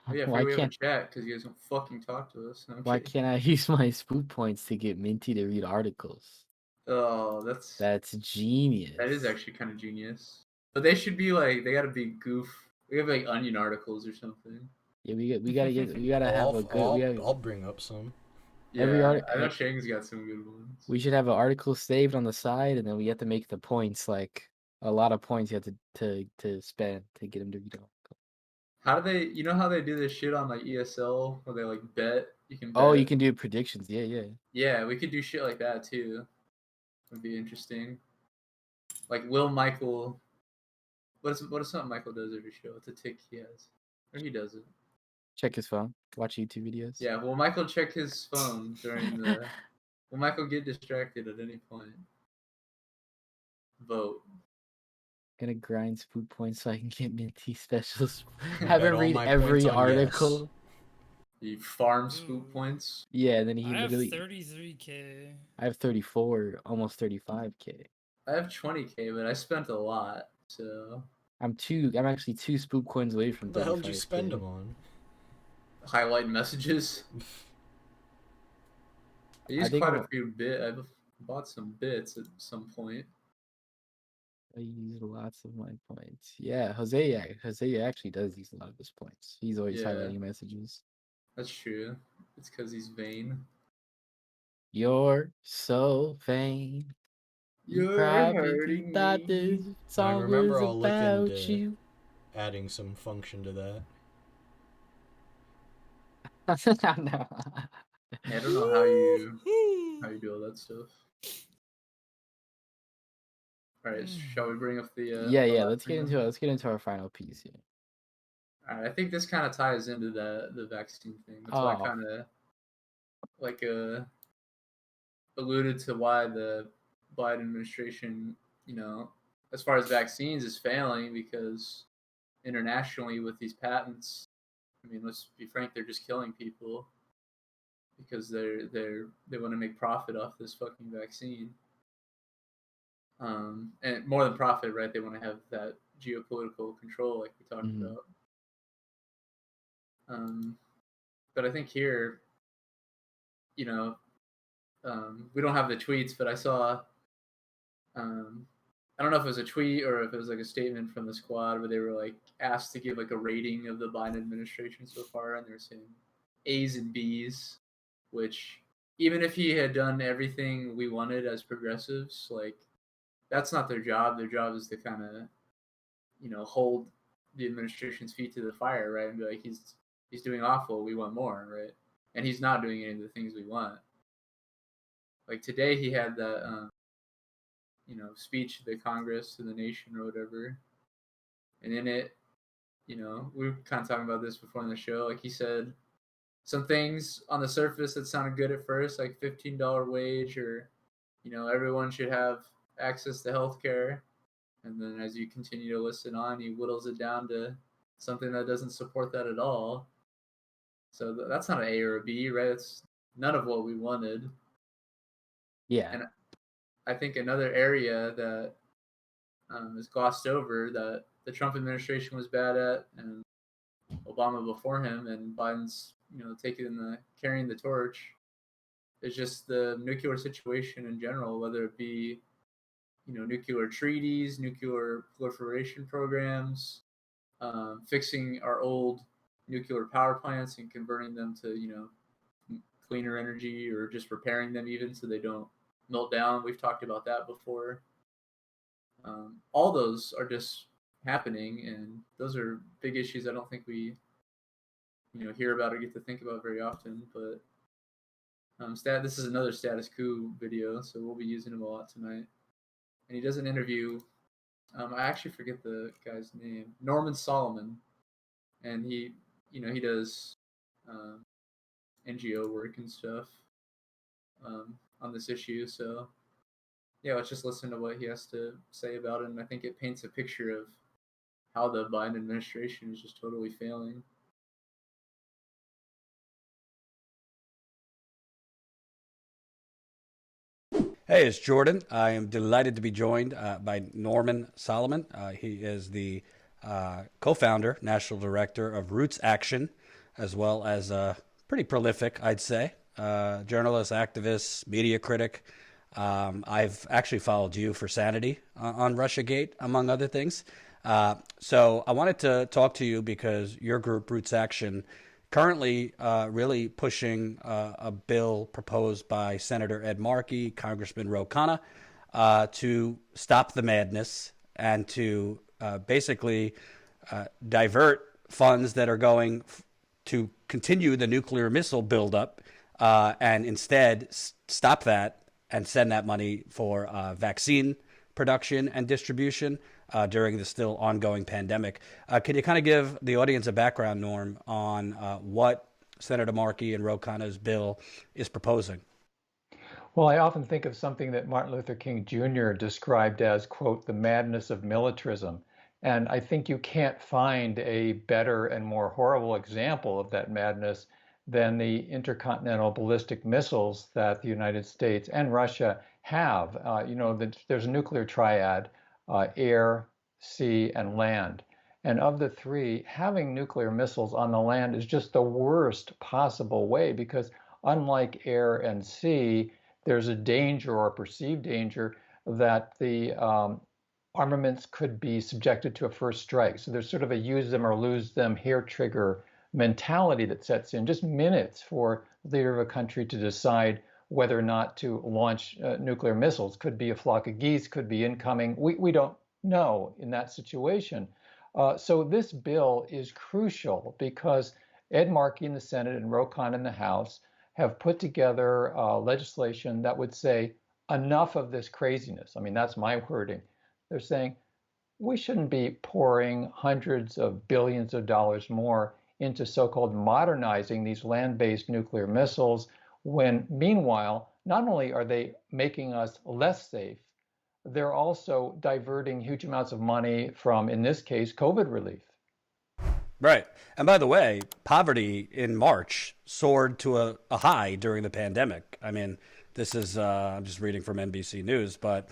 Oh, yeah, Why we have a can't chat because you guys don't fucking talk to us. Why can't I use my Spoop points to get Minty to read articles? Oh, that's genius. That is actually kind of genius. But they should be they gotta be goof. We have Onion articles or something. Yeah, we gotta have a good. I'll bring up some. Yeah, I know Shang's got some good ones. We should have an article saved on the side, and then we have to make the points a lot of points. You have to spend to get them to read. How do they? You know how they do this shit on ESL where they bet? You can. Bet. Oh, you can do predictions. Yeah. Yeah, we could do shit like that too. Would be interesting. Will Michael? What is something Michael does every show? It's a tick he has, or he does it. Check his phone. Watch YouTube videos. Yeah, will Michael check his phone during the? Will Michael get distracted at any point? Vote. Gonna grind Spoop points so I can get Minty specials. Have him read every article. You farm Spoop points. Yeah, and then he I literally. have 33K. I have 34, almost 35K. I have 20K, but I spent a lot, so. I'm actually 2 Spoop coins away from. What the hell did you spend them on? Highlight messages. I used quite a few bits. I've bought some bits at some point. I use lots of my points. Yeah, Jose actually does use a lot of his points. He's always highlighting messages. That's true. It's because he's vain. You're so vain. You You're probably hurting thought me. this I song remember was I'll look about into you. adding some function to that. No. I don't know how you do all that stuff. All right, shall we bring up the? Yeah. Let's get into it. Let's get into our final piece here. All right, I think this kind of ties into the vaccine thing. That's why I kind of like alluded to why the Biden administration, as far as vaccines, is failing, because internationally with these patents, I mean, let's be frank, they're just killing people because they want to make profit off this fucking vaccine. And more than profit, right? They want to have that geopolitical control, like we talked about. But I think here, we don't have the tweets, but I saw, I don't know if it was a tweet or if it was like a statement from the squad where they were like asked to give like a rating of the Biden administration so far, and they're saying A's and B's, which even if he had done everything we wanted as progressives, like that's not their job. Their job is to kind of, hold the administration's feet to the fire, right? And be like, he's doing awful. We want more, right? And he's not doing any of the things we want. Like today, he had that, speech to the Congress, to the nation, or whatever. And in it, we were kind of talking about this before in the show. Like he said, some things on the surface that sounded good at first, like $15 wage, or everyone should have access to healthcare. And then as you continue to listen on, he whittles it down to something that doesn't support that at all. So that's not an A or a B, right? It's none of what we wanted. Yeah. And I think another area that is glossed over that the Trump administration was bad at, and Obama before him, and Biden's carrying the torch, is just the nuclear situation in general, whether it be nuclear treaties, nuclear proliferation programs, fixing our old nuclear power plants and converting them to cleaner energy, or just repairing them even so they don't melt down. We've talked about that before. All those are just happening, and those are big issues I don't think we hear about or get to think about very often. But this is another status quo video, so we'll be using him a lot tonight. And he does an interview. I actually forget the guy's name, Norman Solomon, and he does NGO work and stuff on this issue. So yeah, let's just listen to what he has to say about it. And I think it paints a picture of how the Biden administration is just totally failing. Hey, it's Jordan. I am delighted to be joined by Norman Solomon. He is the co-founder, national director of Roots Action, as well as pretty prolific, I'd say, journalist, activist, media critic. I've actually followed you for Sanity on Russiagate, among other things. So I wanted to talk to you because your group, Roots Action, currently really pushing a bill proposed by Senator Ed Markey, Congressman Ro Khanna, to stop the madness and to basically divert funds that are going to continue the nuclear missile buildup and instead stop that and send that money for vaccine production and distribution during the still ongoing pandemic. Can you kind of give the audience a background, Norm, on what Senator Markey and Ro Khanna's bill is proposing? Well, I often think of something that Martin Luther King Jr. described as, quote, the madness of militarism. And I think you can't find a better and more horrible example of that madness than the intercontinental ballistic missiles that the United States and Russia have. There's a nuclear triad, air, sea, and land. And of the three, having nuclear missiles on the land is just the worst possible way, because unlike air and sea, there's a danger or a perceived danger that the armaments could be subjected to a first strike. So there's sort of a use them or lose them hair trigger mentality that sets in, just minutes for the leader of a country to decide whether or not to launch nuclear missiles. Could be a flock of geese, could be incoming. We don't know in that situation. So this bill is crucial because Ed Markey in the Senate and Ro Khanna in the House have put together legislation that would say enough of this craziness. I mean, that's my wording. They're saying we shouldn't be pouring hundreds of billions of dollars more into so-called modernizing these land-based nuclear missiles when meanwhile, not only are they making us less safe, they're also diverting huge amounts of money from, in this case, COVID relief. Right. And by the way, poverty in March soared to a high during the pandemic. I mean, this is, I'm just reading from NBC News, but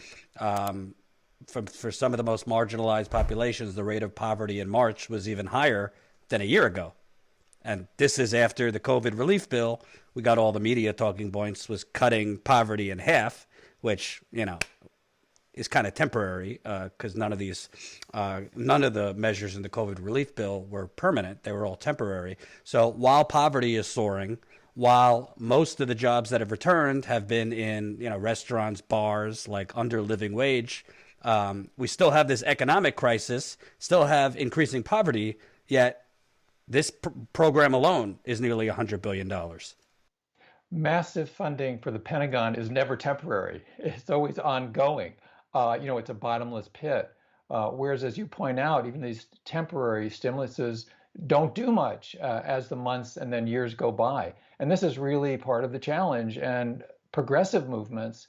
for some of the most marginalized populations, the rate of poverty in March was even higher than a year ago. And this is after the COVID relief bill. We got all the media talking points was cutting poverty in half, which, you know, is kind of temporary because none of the measures in the COVID relief bill were permanent. They were all temporary. So while poverty is soaring, while most of the jobs that have returned have been in, you know, restaurants, bars, like under living wage, we still have this economic crisis, still have increasing poverty, yet this program alone is nearly $100 billion. Massive funding for the Pentagon is never temporary. It's always ongoing. You know, it's a bottomless pit. Whereas, as you point out, even these temporary stimuluses don't do much as the months and then years go by. And this is really part of the challenge. And progressive movements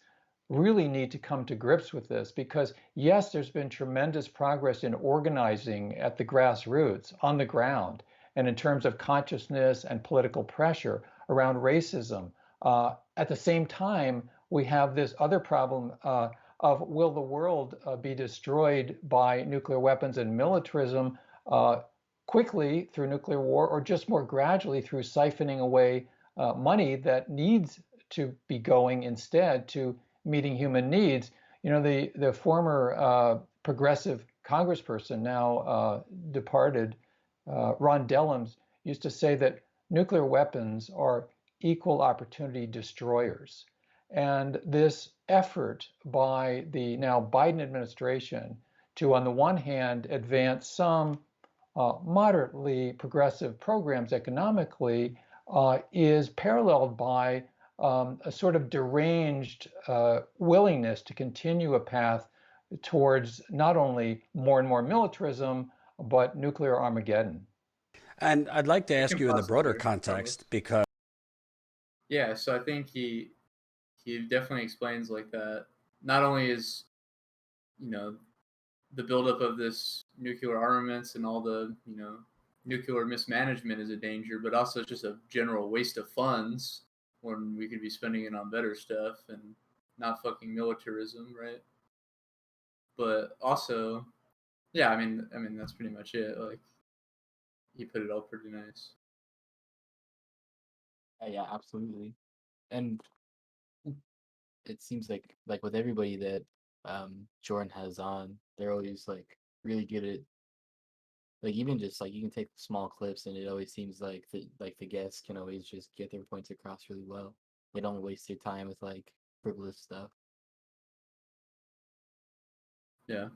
really need to come to grips with this because, yes, there's been tremendous progress in organizing at the grassroots, on the ground, and in terms of consciousness and political pressure around racism. At the same time, we have this other problem of will the world be destroyed by nuclear weapons and militarism quickly through nuclear war, or just more gradually through siphoning away money that needs to be going instead to meeting human needs. You know, the former progressive congressperson, now departed, Ron Dellums, used to say that nuclear weapons are equal opportunity destroyers. And this effort by the now Biden administration to, on the one hand, advance some moderately progressive programs economically is paralleled by a sort of deranged willingness to continue a path towards not only more and more militarism, but nuclear Armageddon. And I'd like to ask you in the broader context because... Yeah, so I think he definitely explains like that. Not only is, you know, the buildup of this nuclear armaments and all the, you know, nuclear mismanagement is a danger, but also just a general waste of funds when we could be spending it on better stuff and not fucking militarism, right? But also, yeah, I mean that's pretty much it. Like, he put it all pretty nice. Yeah, absolutely. And it seems like with everybody that Jordan has on, they're always like really good at, like, even just like you can take small clips and it always seems like the guests can always just get their points across really well. They don't waste their time with like frivolous stuff. Yeah.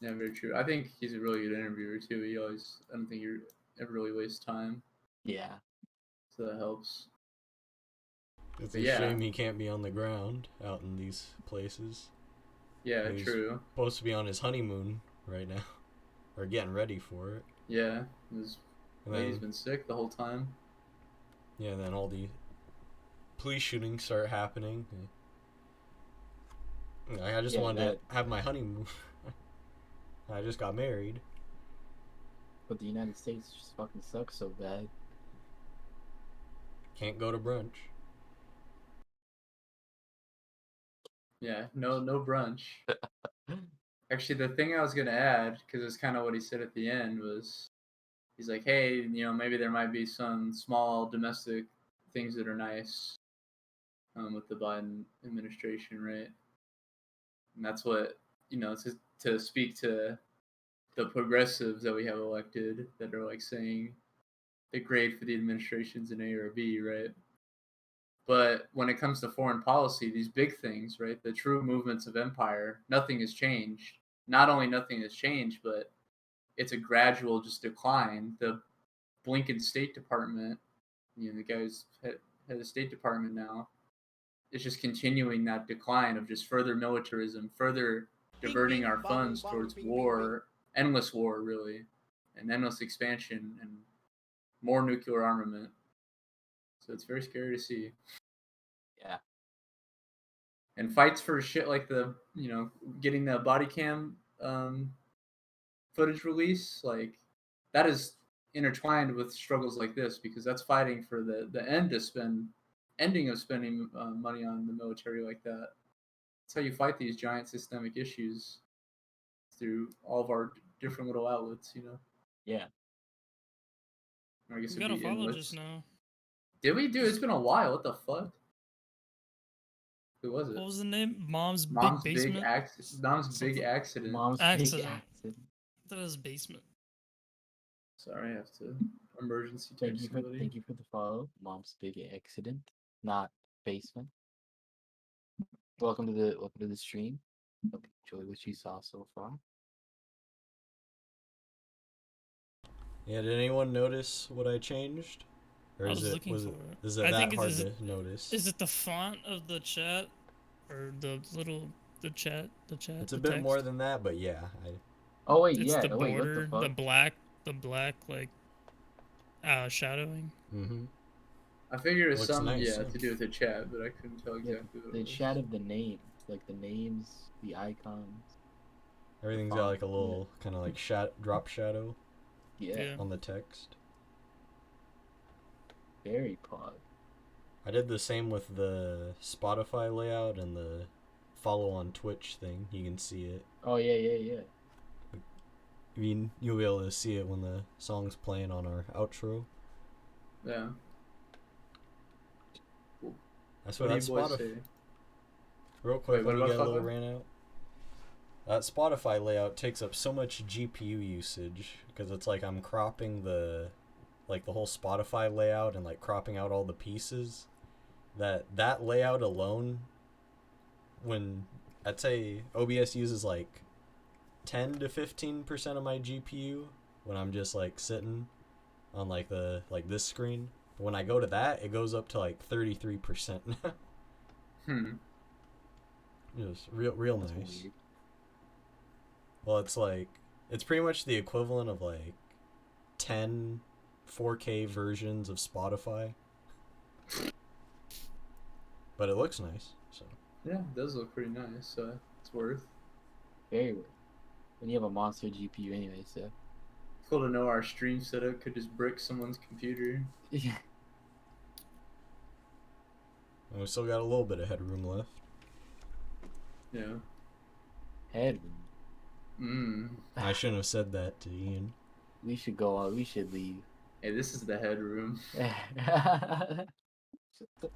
Yeah, very true. I think he's a really good interviewer too. I don't think he ever really wastes time. Yeah. So that helps. It's a shame he can't be on the ground out in these places. Yeah, he's true. Supposed to be on his honeymoon right now, or getting ready for it. Yeah, his lady's been sick the whole time. Yeah, and then all the police shootings start happening. I just wanted to have my honeymoon. I just got married. But the United States just fucking sucks so bad. Can't go to brunch. Yeah, no brunch. Actually, the thing I was gonna add, because it's kind of what he said at the end, was he's like, hey, you know, maybe there might be some small domestic things that are nice with the Biden administration, right? And that's what, you know, to speak to the progressives that we have elected that are like saying the grade for the administration's an A or a B, right? But when it comes to foreign policy, these big things, right? The true movements of empire, nothing has changed. Not only nothing has changed, but it's a gradual just decline. The Blinken State Department, the guy's head of the State Department now, is just continuing that decline of just further militarism, further diverting our funds towards war, endless war, really, and endless expansion and more nuclear armament. So it's very scary to see. Yeah. And fights for shit like the, getting the Bodycam footage release, like that is intertwined with struggles like this, because that's fighting for the ending of spending money on the military like that. That's how you fight these giant systemic issues, through all of our different little outlets, Yeah. Or I guess We got a follow just now. Did we? Dude, it's been a while. What the fuck? Who was it? What was the name? Mom's Big Mom's Basement? Big Accident. Mom's Big Accident. Mom's Accident. Big Accident. I thought it was basement. Sorry, I have to emergency Thank text you somebody. thank you for the follow. Mom's Big Accident, not basement. Welcome to the stream. Hope you enjoy what you saw so far. Yeah, did anyone notice what I changed? Or I is was it looking was for it it. is it I that think hard is to it- notice? Is it the font of the chat, or the chat? It's a the bit text? more than that, but yeah. Oh wait, It's yeah. the Wait, what border, the fuck? the black like shadowing. Mm-hmm. I figured it's Looks something, nice, to do with the chat, but I couldn't tell Yeah, exactly what the it was. chat of the names, like the names, the icons. Everything's the got font, like a little kind of like drop shadow Yeah. on the text. Very pog. I did the same with the Spotify layout and the follow on Twitch thing. You can see it. Oh yeah. I mean, you'll be able to see it when the song's playing on our outro. Yeah. That's What what do that you boys Spotify. say? Real quick, Wait, what let me about get a little Spotify? rant out. That Spotify layout takes up so much GPU usage because it's like I'm cropping the whole Spotify layout and like cropping out all the pieces. That layout alone, when I'd say OBS uses like 10 to 15% of my GPU when I'm just like sitting on like this screen. But when I go to that, it goes up to like 33% now. Just real That's nice. weird. Well, it's pretty much the equivalent of like 10 4K versions of Spotify. But it looks nice, so. Yeah, it does look pretty nice, so it's worth. Very weird. When you have a monster GPU anyway, so. Cool to know our stream setup could just brick someone's computer. Yeah. And we still got a little bit of headroom left. Yeah. Headroom. I shouldn't have said that to Ian. We should go on. We should leave. Hey, this is the headroom.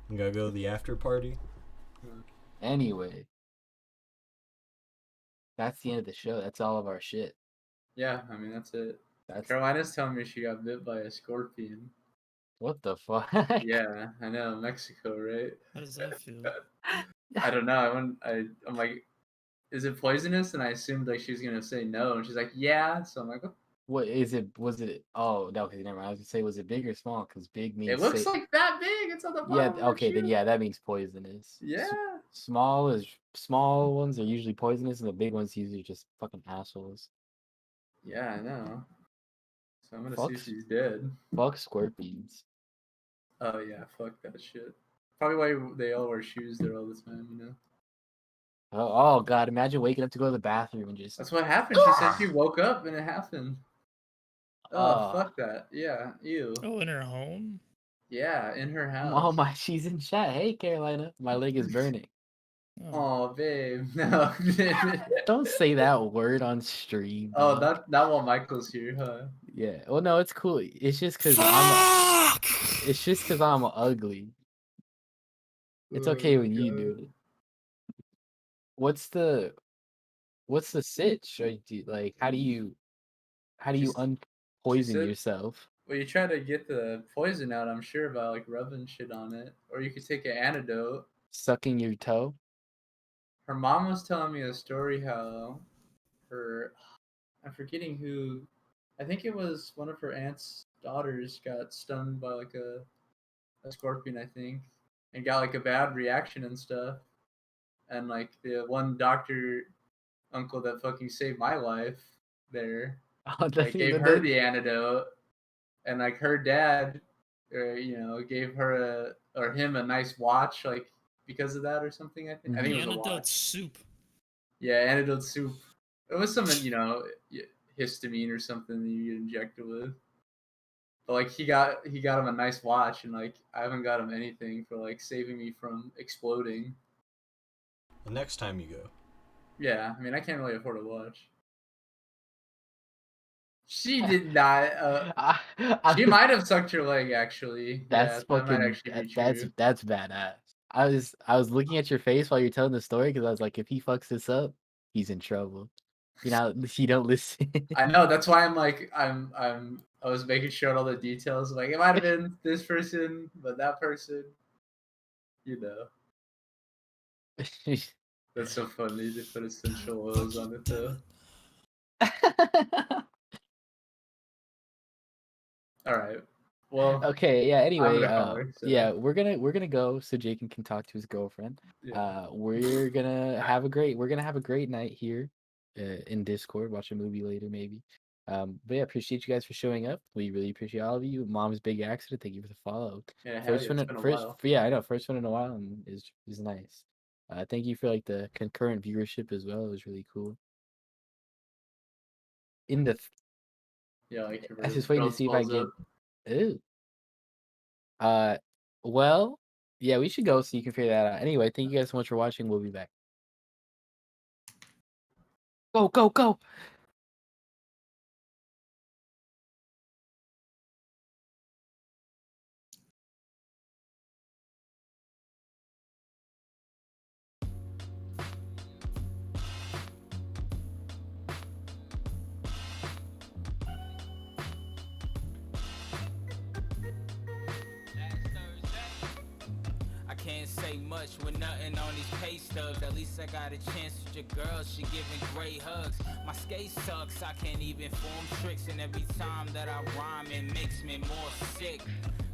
You gotta go to the after party. Anyway. That's the end of the show. That's all of our shit. Yeah, I mean, that's it. That's... Carolina's telling me she got bit by a scorpion. What the fuck? Yeah, I know, Mexico, right? How does that feel? I don't know. I'm like, is it poisonous? And I assumed like she was gonna say no, and she's like, yeah. So I'm like, what is it? Was it? Oh no, because never mind. I was gonna say, was it big or small? Because big means it looks like that big. It's on the bottom. Yeah. Okay. Then yeah, that means poisonous. Yeah. Small ones are usually poisonous, and the big ones usually just fucking assholes. Yeah, I know. So I'm gonna see if she's dead. Fuck scorpions. Oh yeah, fuck that shit. Probably why they all wear shoes there all the time, you know. Oh god! Imagine waking up to go to the bathroom and just. That's what happened. She said she woke up and it happened. Oh, fuck that. Yeah, ew. Oh, in her home? Yeah, in her house. Oh she's in chat. Hey Carolina, my leg is burning. Oh, babe, no. Don't say that word on stream. Oh, not while Michael's here, huh? Yeah. Well, no, it's cool. It's just because I'm ugly. It's okay when you do it. What's the sitch? Like, how do you How do you unpoison yourself? Well, you try to get the poison out, I'm sure, by like rubbing shit on it. Or you could take an antidote. Sucking your toe? Her mom was telling me a story how I'm forgetting who, I think it was one of her aunt's daughters got stung by like a scorpion, I think, and got like a bad reaction and stuff. And like the one doctor uncle that fucking saved my life there, like, gave her the antidote, and like her dad, gave her him a nice watch, like because of that or something. I think it was a Antidote watch. soup. Yeah, antidote soup. It was some histamine or something that you get injected with. But like he got him a nice watch, and like I haven't got him anything for like saving me from exploding. The next time you go. Yeah, I mean I can't really afford a watch. She did not. She might have sucked your leg, actually. That's that might fucking. actually be true. That's badass. I was looking at your face while you're telling the story because I was like, if he fucks this up, he's in trouble. You know, he don't listen. I know. That's why I'm like I was making sure all the details. Like it might have been this person, but that person, you know. That's so funny to put essential oils on it though. All right. Well. Okay. Yeah. Anyway. So. Yeah, we're gonna go so Jacan can talk to his girlfriend. Yeah. We're gonna have a great night here, in Discord. Watch a movie later, maybe. But yeah, appreciate you guys for showing up. We really appreciate all of you. Mom's big accident. Thank you for the follow. Yeah. First one. It's been a while. Yeah, I know. First one in a while, and is nice. Thank you for like the concurrent viewership as well. It was really cool. Yeah, like I was just waiting to see if I get. Ooh. Well, yeah, we should go so you can figure that out. Anyway, thank you guys so much for watching. We'll be back. Go, go, go. Can't say much with nothing on these pay stubs. At least I got a chance with your girl, she giving great hugs. My skate sucks, I can't even form tricks, and every time that I rhyme it makes me more sick.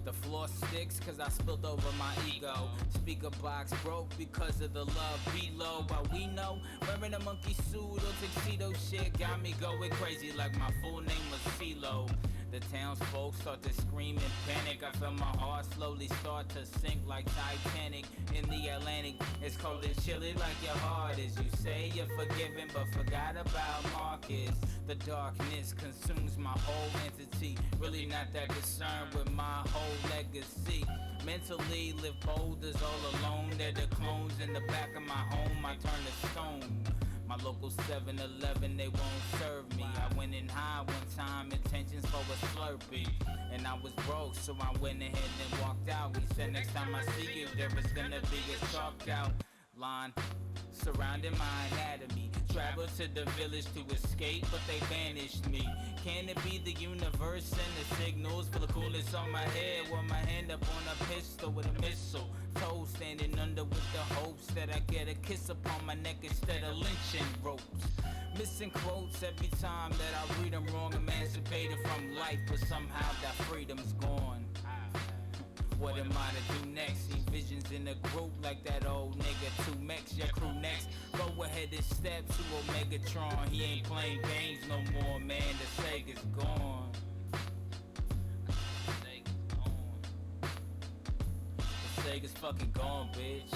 The floor sticks cause I spilled over my ego. Speaker box broke because of the love below. But we know wearing a monkey suit or tuxedo shit got me going crazy like my full name was CeeLo. The townsfolk start to scream in panic. I feel my heart slowly start to sink like Titanic in the Atlantic. It's cold and chilly like your heart is. You say you're forgiven but forgot about Marcus. The darkness consumes my whole entity. Really not that concerned with my whole legacy. Mentally live boulders all alone. They're the clones in the back of my home. I turn to stone. My local 7-Eleven, they won't serve me. I went in high one time, intentions for a Slurpee. And I was broke, so I went ahead and walked out. He said next time I see you, there is gonna be a chalked out line surrounding my anatomy. Traveled to the village to escape, but they banished me. Can it be the universe and the signals for the coolness on my head? With my hand up on a pistol with a missile. Toe standing under with the hopes that I get a kiss upon my neck instead of lynching ropes. Missing quotes every time that I read them wrong. Emancipated from life, but somehow that freedom's gone. What am I to do next? See visions in a group like that old nigga 2Mex, your crew next. Go ahead and step to Omegatron. He ain't playing games no more, man. The Sega's gone. The Sega's fucking gone, bitch.